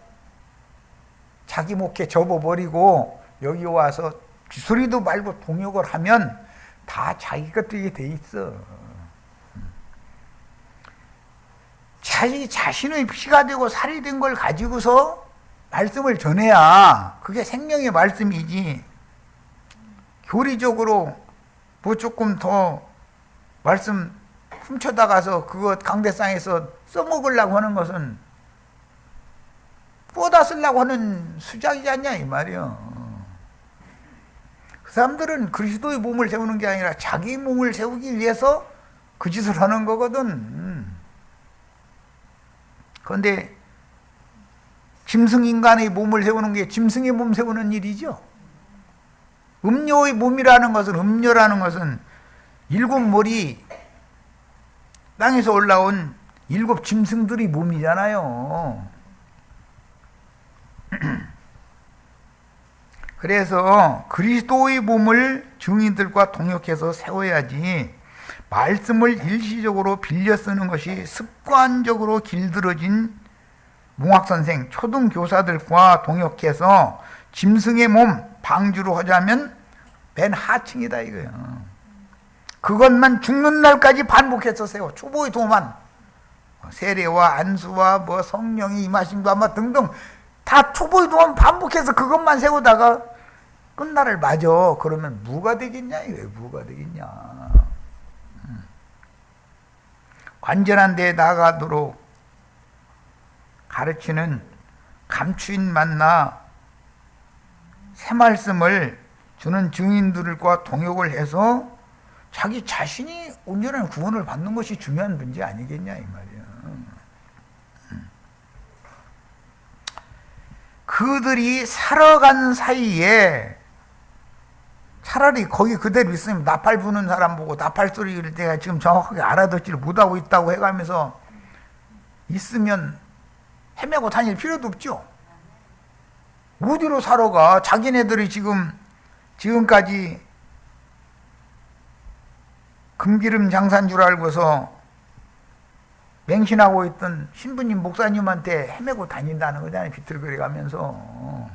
자기 목회 접어버리고 여기 와서 쥐소리도 말고 동역을 하면 다 자기 것들이 돼 있어. 자기 자신의 피가 되고 살이 된 걸 가지고서 말씀을 전해야 그게 생명의 말씀이지, 교리적으로 조금 더 말씀 훔쳐다가서 그거 강대상에서 써먹으려고 하는 것은 뿌어다 쓰려고 하는 수작이지 않냐 이 말이야. 그 사람들은 그리스도의 몸을 세우는 게 아니라 자기 몸을 세우기 위해서 그 짓을 하는 거거든. 그런데 짐승인간의 몸을 세우는 게 짐승의 몸 세우는 일이죠. 음료의 몸이라는 것은, 음료라는 것은 일곱 머리 땅에서 올라온 일곱 짐승들이 몸이잖아요. 그래서 그리스도의 몸을 증인들과 동역해서 세워야지, 말씀을 일시적으로 빌려 쓰는 것이 습관적으로 길들어진 몽학선생, 초등교사들과 동역해서 짐승의 몸 방주로 하자면 맨 하층이다 이거예요. 그것만 죽는 날까지 반복해서 세워. 초보의 도만, 세례와 안수와 뭐 성령이 임하심과 뭐 등등 다 초보의 도만 반복해서 그것만 세우다가 끝날을 맞아. 그러면 뭐가 되겠냐 이거예요. 뭐가 되겠냐. 완전한 데에 나가도록 가르치는 감추인 만나 새 말씀을 주는 증인들과 동역을 해서 자기 자신이 온전한 구원을 받는 것이 중요한 문제 아니겠냐 이 말이야. 그들이 살아간 사이에 차라리 거기 그대로 있으면 나팔 부는 사람 보고 나팔 소리를 내가 지금 정확하게 알아듣지를 못하고 있다고 해가면서 있으면 헤매고 다닐 필요도 없죠. 어디로 살아가? 자기네들이 지금까지 금기름 장사인 줄 알고서 맹신하고 있던 신부님 목사님한테 헤매고 다닌다는 거잖아요. 비틀거리 가면서.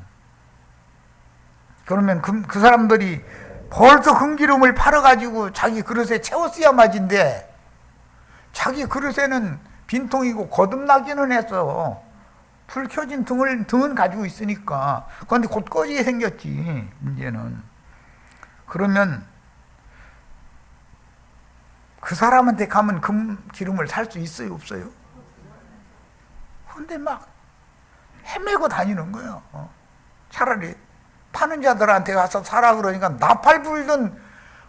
그러면 그 사람들이 벌써 금기름을 팔아가지고 자기 그릇에 채웠어야 맞인데 자기 그릇에는 빈통이고 거듭나기는 했어. 불 켜진 등은 가지고 있으니까. 그런데 곧 꺼지게 생겼지, 문제는. 그러면 그 사람한테 가면 금기름을 살 수 있어요, 없어요? 근데 막 헤매고 다니는 거예요. 차라리 파는 자들한테 가서 사라 그러니까 나팔 불던,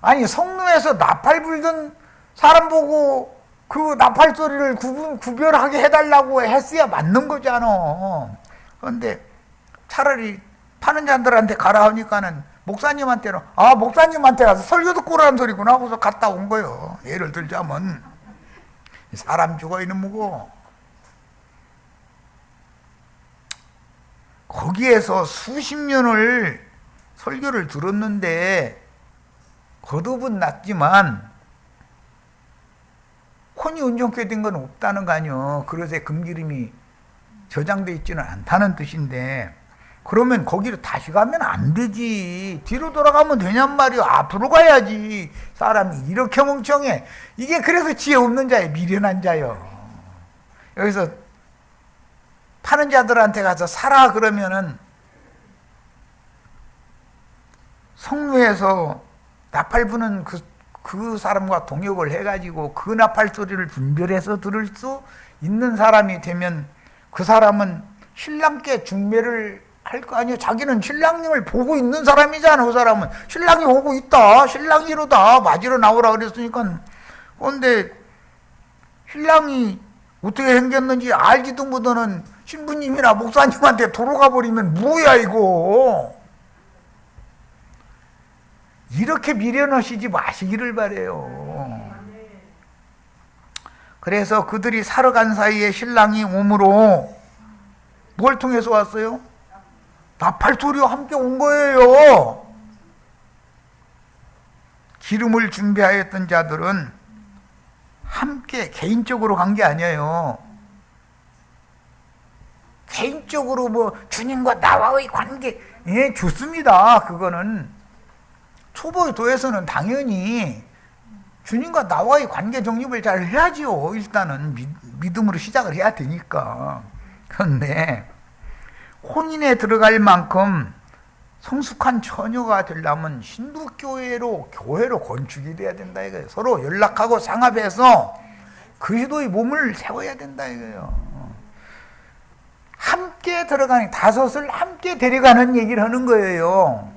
아니 성루에서 나팔 불던 사람 보고 그 나팔 소리를 구별하게 해달라고 했어야 맞는 거잖아. 그런데 차라리 파는 자들한테 가라 하니까는 목사님한테는 목사님한테 가서 설교 듣고 오라는 소리구나 하고서 갔다 온 거예요. 예를 들자면 사람 죽어 있는 무고 거기에서 수십 년을 설교를 들었는데 거듭은 났지만 혼이 온전케 된 건 없다는 거 아니요. 그릇에 금기름이 저장돼 있지는 않다는 뜻인데, 그러면 거기로 다시 가면 안 되지. 뒤로 돌아가면 되냔 말이요. 앞으로 가야지. 사람이 이렇게 멍청해. 이게 그래서 지혜 없는 자예요. 미련한 자요. 여기서 파는 자들한테 가서 사라 그러면은 성루에서 나팔 부는 그 사람과 동역을 해가지고 그 나팔 소리를 분별해서 들을 수 있는 사람이 되면 그 사람은 신랑께 중매를 할 거 아니에요. 자기는 신랑님을 보고 있는 사람이잖아. 그 사람은 신랑이 오고 있다, 신랑이 이러다 맞으러 나오라 그랬으니까. 그런데 신랑이 어떻게 생겼는지 알지도 못하는 신부님이나 목사님한테 돌아가 버리면 뭐야 이거. 이렇게 미련하시지 마시기를 바래요. 그래서 그들이 살아간 사이에 신랑이 오므로 뭘 통해서 왔어요? 나팔 소리와 함께 온 거예요. 기름을 준비하였던 자들은 함께 개인적으로 간 게 아니에요. 개인적으로 뭐 주님과 나와의 관계, 예, 좋습니다. 그거는 초보의 도에서는 당연히 주님과 나와의 관계 정립을 잘 해야지요. 일단은 믿음으로 시작을 해야 되니까. 그런데 혼인에 들어갈 만큼 성숙한 처녀가 되려면 신부교회로, 교회로 건축이 돼야 된다 이거예요. 서로 연락하고 상합해서 그리스도의 몸을 세워야 된다 이거예요. 함께 들어가는, 다섯을 함께 데려가는 얘기를 하는 거예요.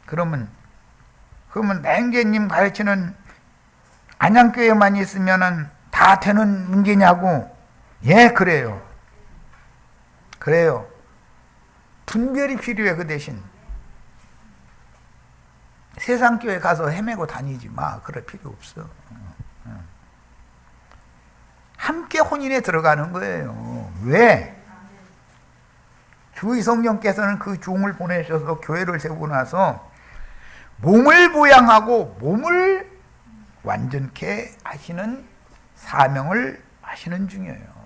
그러면 냉제님 가르치는 안양교회만 있으면은 다 되는 문제냐고? 예, 그래요. 분별이 필요해. 그 대신 세상 교회 가서 헤매고 다니지 마. 그럴 필요 없어. 함께 혼인에 들어가는 거예요. 왜? 주 성령께서는 그 종을 보내셔서 교회를 세우고 나서 몸을 보양하고 몸을 완전케 하시는 사명을 하시는 중이에요.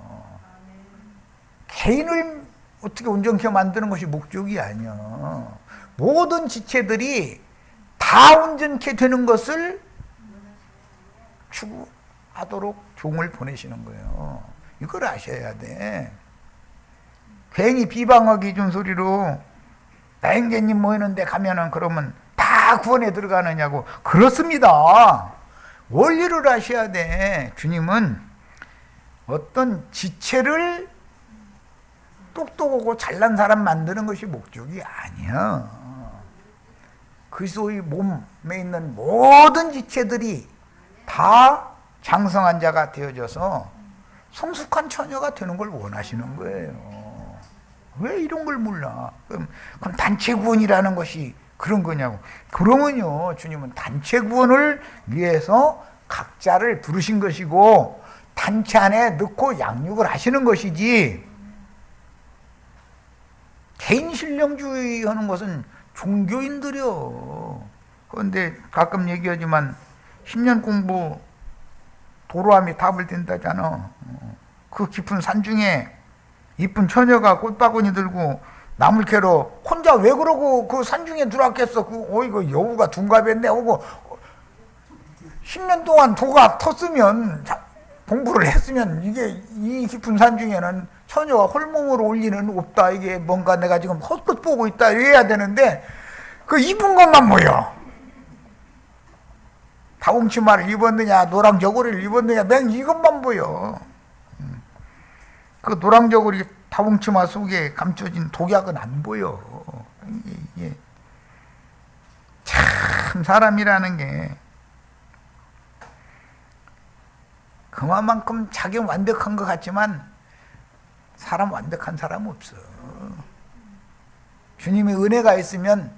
개인을 어떻게 온전케 만드는 것이 목적이 아니야. 모든 지체들이 다 온전케 되는 것을 추구하도록 종을 보내시는 거예요. 이걸 아셔야 돼. 괜히 비방하기 준 소리로 나 형제님 모이는데 가면은 그러면 다 구원에 들어가느냐고. 그렇습니다. 원리를 아셔야 돼. 주님은 어떤 지체를 똑똑하고 잘난 사람 만드는 것이 목적이 아니야. 그리스도의 몸에 있는 모든 지체들이 다 장성한 자가 되어져서 성숙한 처녀가 되는 걸 원하시는 거예요. 왜 이런 걸 몰라? 그럼 단체 구원이라는 것이 그런 거냐고. 그러면요, 주님은 단체 구원을 위해서 각자를 부르신 것이고 단체 안에 넣고 양육을 하시는 것이지, 개인 신령주의 하는 것은 종교인들이요. 그런데 가끔 얘기하지만 10년 공부 도로함이 답을 된다잖아. 그 깊은 산 중에 이쁜 처녀가 꽃바구니 들고 나물 캐러 혼자 왜 그러고 그 산 중에 들어왔겠어. 이거 여우가 둔갑했네 하고 10년 동안 도가 텄으면, 공부를 했으면, 이게 이 깊은 산 중에는 처녀가 홀몸으로 올 리는 없다. 이게 뭔가 내가 지금 헛것 보고 있다 이래야 되는데 그 입은 것만 보여. 다홍치마를 입었느냐 노랑 저고리를 입었느냐 맨 이것만 보여. 그 노랑 저고리 다홍치마 속에 감춰진 독약은 안 보여. 이게 참 사람이라는 게 그만큼 자기 완벽한 것 같지만 사람 완벽한 사람 없어. 주님의 은혜가 있으면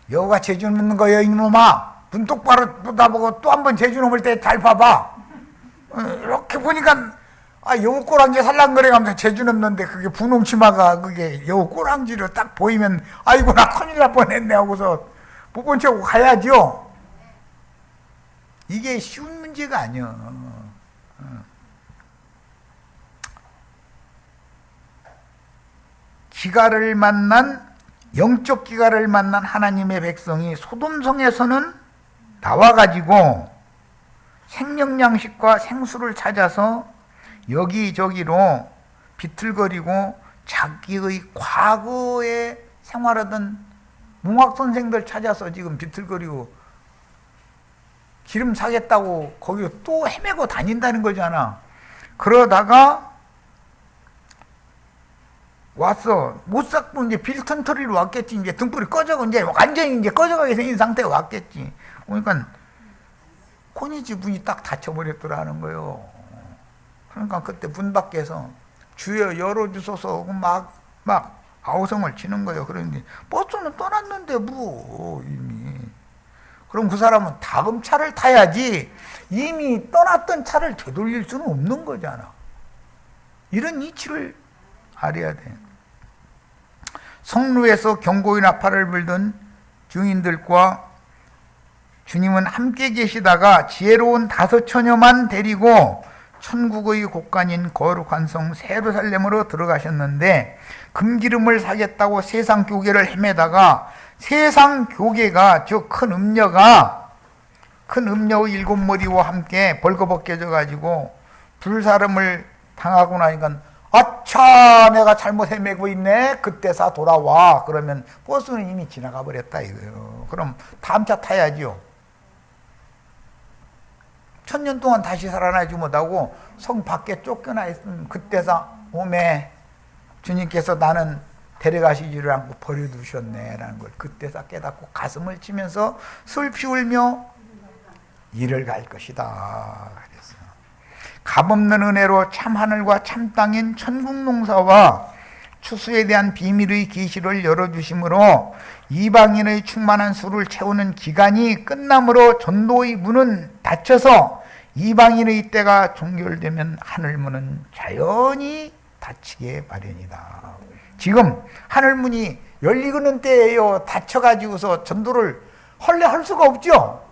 여호가 재주 넘는 거예요 이놈아. 눈 똑바로 쳐다보고 또 한 번 재주 넘을 때 잘 봐봐. 이렇게 보니까 여우 꼬랑지 살랑거려가면서 재주 넘는데 그게 분홍 치마가 그게 여우 꼬랑지로 딱 보이면 아이고 나 큰일 날 뻔했네 하고서 못 본 척하고 가야죠. 이게 쉬운 문제가 아니야. 기갈을 만난, 영적 기갈을 만난 하나님의 백성이 소돔성에서는 나와가지고 생명양식과 생수를 찾아서 여기저기로 비틀거리고 자기의 과거에 생활하던 몽학선생들 찾아서 지금 비틀거리고 기름 사겠다고 거기 또 헤매고 다닌다는 거잖아. 그러다가 왔어. 못 삭고 이제 빌턴터리로 왔겠지. 이제 등불이 꺼져고 이제 완전히 이제 꺼져가게 생긴 상태가 왔겠지. 그러니까 코니지 문이 딱 닫혀버렸더라는 거예요. 그러니까 그때 문 밖에서 주여 열어주소서 막 아우성을 치는 거예요. 그런데 버스는 떠났는데 뭐 이미. 그럼 그 사람은 다음 차를 타야지 이미 떠났던 차를 되돌릴 수는 없는 거잖아. 이런 이치를 알아야 돼. 성루에서 경고의 나팔을 불던 증인들과 주님은 함께 계시다가 지혜로운 5 처녀만 데리고 천국의 곳간인 거룩한 성 예루살렘으로 들어가셨는데 금기름을 사겠다고 세상 교계를 헤매다가 세상 교계가 저 큰 음녀가 큰 음녀의 7머리와 함께 벌거벗겨져 가지고 불사름을 당하고 나니까 아차 내가 잘못 헤매고 있네. 그때사 돌아와. 그러면 버스는 이미 지나가 버렸다 이거예요. 그럼 다음 차 타야죠. 1000년 동안 다시 살아나지 못하고 성 밖에 쫓겨나 있으면 그때사 오메 주님께서 나는 데려가시지를 않고 버려두셨네 라는 걸 그때사 깨닫고 가슴을 치면서 슬피 울며 일을 갈 것이다. 값없는 은혜로 참 하늘과 참 땅인 천국 농사와 추수에 대한 비밀의 계시를 열어주심으로 이방인의 충만한 수를 채우는 기간이 끝남으로 전도의 문은 닫혀서 이방인의 때가 종결되면 하늘문은 자연히 닫히게 마련이다. 지금 하늘문이 열리는 때예요. 닫혀가지고서 전도를 할 수가 없죠.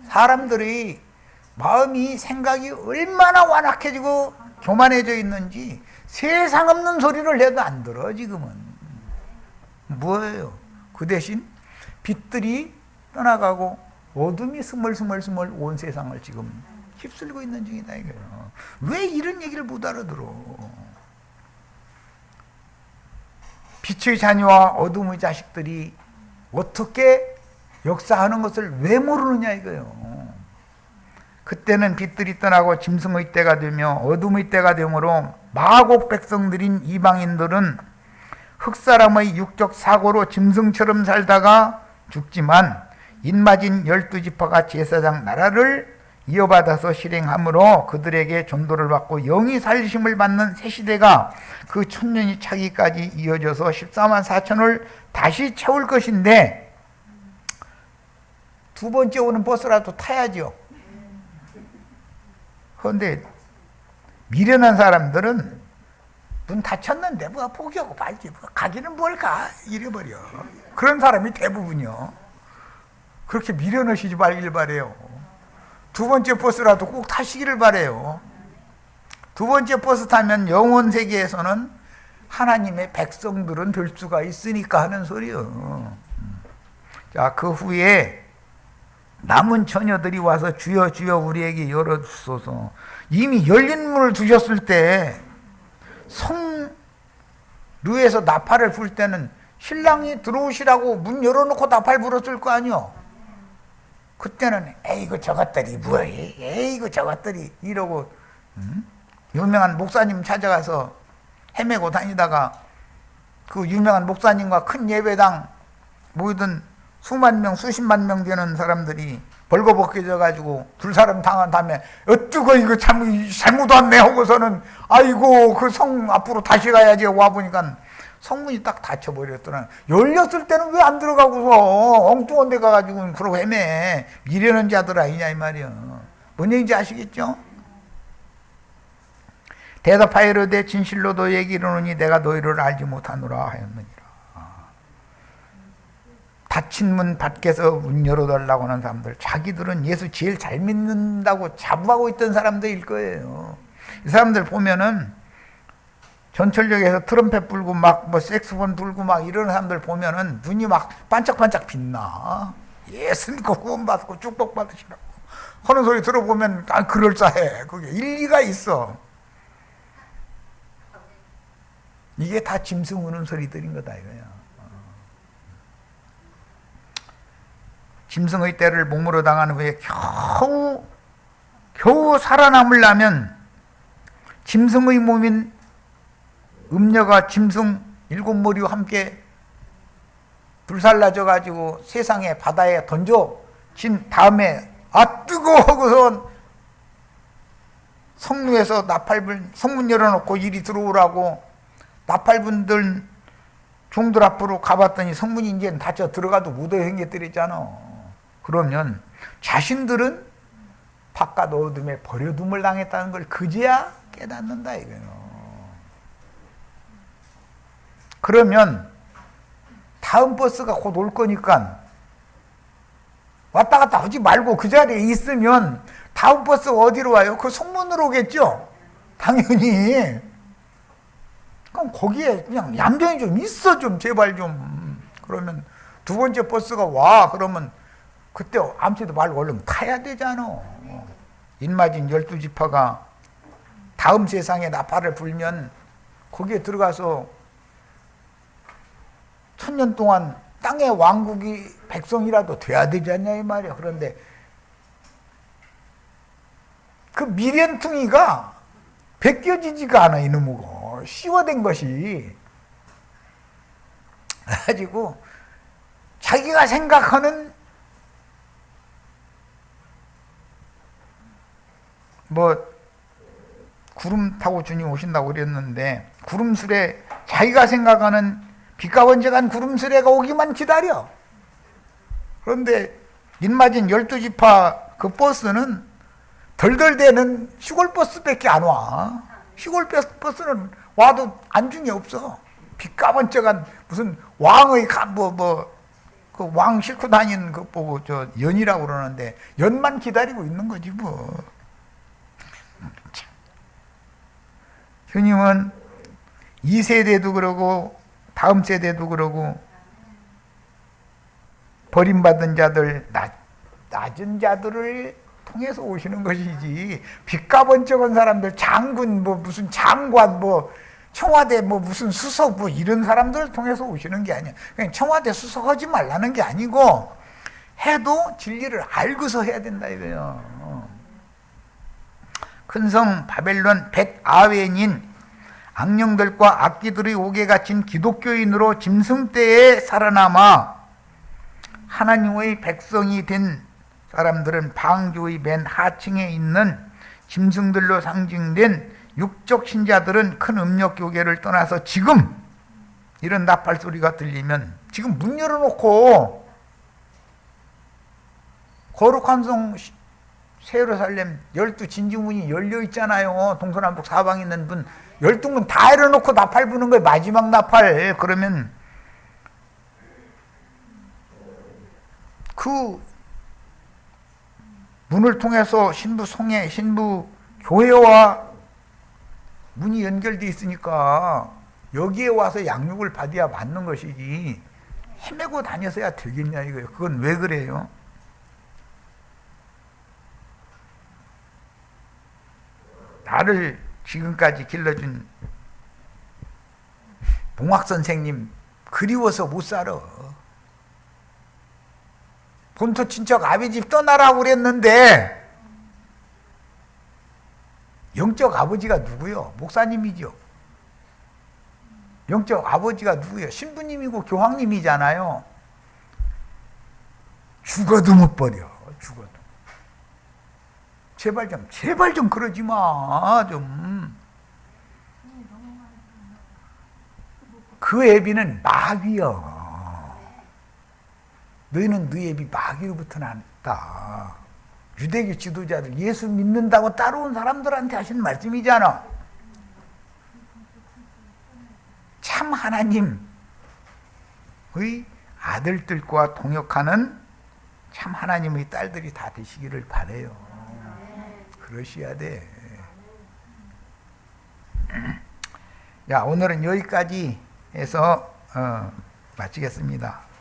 사람들이 마음이 생각이 얼마나 완악해지고 교만해져 있는지 세상 없는 소리를 해도 안 들어. 지금은 뭐예요? 그 대신 빛들이 떠나가고 어둠이 스멀스멀 온 세상을 지금 휩쓸고 있는 중이다 이거예요. 왜 이런 얘기를 못 알아들어? 빛의 자녀와 어둠의 자식들이 어떻게 역사하는 것을 왜 모르느냐 이거예요. 그때는 빛들이 떠나고 짐승의 때가 되며 어둠의 때가 되므로 마곡 백성들인 이방인들은 흑사람의 육적 사고로 짐승처럼 살다가 죽지만 인마진 12지파가 제사장 나라를 이어받아서 실행하므로 그들에게 전도를 받고 영이 살리심을 받는 새 시대가 그 천년이 차기까지 이어져서 14만 4천을 다시 채울 것인데 두 번째 오는 버스라도 타야죠. 그런데 미련한 사람들은 문 닫혔는데 뭐 포기하고 말지 뭐 가기는 뭘 가 이래버려. 그런 사람이 대부분이요. 그렇게 미련하시지 말길 바래요. 두 번째 버스라도 꼭 타시기를 바래요. 두 번째 버스 타면 영원 세계에서는 하나님의 백성들은 될 수가 있으니까 하는 소리요. 자, 그 후에 남은 처녀들이 와서 주여 주여 우리에게 열어주소서. 이미 열린 문을 두셨을 때 성루에서 나팔을 불 때는 신랑이 들어오시라고 문 열어놓고 나팔 불었을 거 아니요. 그때는 에이구 저것들이 뭐해, 에이구 저것들이 이러고 유명한 목사님 찾아가서 헤매고 다니다가 그 유명한 목사님과 큰 예배당 모이던 수만 명, 수십만 명 되는 사람들이 벌거벗겨져 가지고 둘 사람 당한 다음에 어뜨거 이거 참 잘못 왔네 하고서는 아이고 그 성 앞으로 다시 가야지 와보니까 성문이 딱 닫혀버렸더라. 열렸을 때는 왜 안 들어가고서 엉뚱한 데 가가지고 그러고 헤매. 미련한 자들 아니냐 이 말이야. 뭔 얘기인지 아시겠죠? 대답하여 이르되 진실로 너희에게 이르노니 내가 너희를 알지 못하노라 하였느니라. 닫힌 문 밖에서 문 열어달라고 하는 사람들, 자기들은 예수 제일 잘 믿는다고 자부하고 있던 사람들일 거예요. 이 사람들 보면은 전철역에서 트럼펫 불고 막 뭐 색소폰 불고 막 이런 사람들 보면은 눈이 막 반짝반짝 빛나. 예수 믿고 구원받고 축복 받으시라고 하는 소리 들어보면 아 그럴싸해. 그게 일리가 있어. 이게 다 짐승 우는 소리들인 거다 이거야. 짐승의 때를 몸으로 당한 후에 겨우 살아남으려면 짐승의 몸인 음녀가 짐승 7머리와 함께 불살라져 가지고 세상에 바다에 던져진 다음에 아 뜨거워 하고서 성루에서 나팔불 성문 열어놓고 이리 들어오라고 나팔분들 종들 앞으로 가봤더니 성문이 이제 닫혀 들어가도 묻어 생겼더랬잖아. 그러면 자신들은 바깥 어둠에 버려둠을 당했다는 걸 그제야 깨닫는다 이거예요. 그러면 다음 버스가 곧 올 거니까 왔다 갔다 하지 말고 그 자리에 있으면 다음 버스 어디로 와요? 그 성문으로 오겠죠? 당연히. 그럼 거기에 그냥 얌전히 좀 있어 좀 제발 좀. 그러면 두 번째 버스가 와 그러면 그때 아무튼 말고 얼른 타야 되잖아. 인마진 12지파가 다음 세상에 나팔을 불면 거기에 들어가서 1000년 동안 땅의 왕국이 백성이라도 돼야 되지 않냐 이 말이야. 그런데 그 미련퉁이가 벗겨지지가 않아 이놈이고 씌워된 것이. 그래가지고 자기가 생각하는 뭐 구름 타고 주님 오신다고 그랬는데 구름수레 자기가 생각하는 빛과 번쩍한 구름수레가 오기만 기다려. 그런데 민맞은 12지파 그 버스는 덜덜대는 시골버스밖에 안 와. 시골버스는 와도 안중이 없어. 빛과 번쩍한 무슨 왕의 그 왕 싣고 다니는 그 보고 저 연이라고 그러는데 연만 기다리고 있는 거지 뭐. 주님은 이 세대도 그러고 다음 세대도 그러고 버림받은 자들, 낮은 자들을 통해서 오시는 것이지 빛과 번쩍한 사람들, 장군, 무슨 장관, 청와대 무슨 수석 이런 사람들을 통해서 오시는 게 아니야. 그냥 청와대 수석하지 말라는 게 아니고 해도 진리를 알고서 해야 된다 이거예요. 큰성 바벨론 벳아웬인 악령들과 악기들의 옥에 갇힌 기독교인으로 짐승떼에 살아남아 하나님의 백성이 된 사람들은 방주의 맨 하층에 있는 짐승들로 상징된 육적 신자들은 큰 음력교계를 떠나서 지금 이런 나팔 소리가 들리면 지금 문 열어놓고 거룩한 성 세루살렘 12진지문이 열려 있잖아요. 동서남북 사방에 있는 문 12문 다 열어놓고 나팔 부는 거예요. 마지막 나팔. 그러면 그 문을 통해서 신부 성회, 신부 교회와 문이 연결되어 있으니까 여기에 와서 양육을 받아야 맞는 것이지 헤매고 다녀서야 되겠냐 이거예요. 그건 왜 그래요? 나를 지금까지 길러준 봉학 선생님 그리워서 못 살아. 본토 친척 아버지 떠나라고 그랬는데 영적 아버지가 누구요? 목사님이죠. 영적 아버지가 누구요? 신부님이고 교황님이잖아요. 죽어도 못 버려. 죽어도. 제발 좀 그러지 마. 좀. 그 애비는 마귀여. 너희는 너희 애비 마귀로부터 났다. 유대교 지도자들 예수 믿는다고 따라온 사람들한테 하신 말씀이잖아. 참 하나님의 아들들과 동역하는 참 하나님의 딸들이 다 되시기를 바라요. 그러셔야 돼. 야, 오늘은 여기까지 해서 마치겠습니다.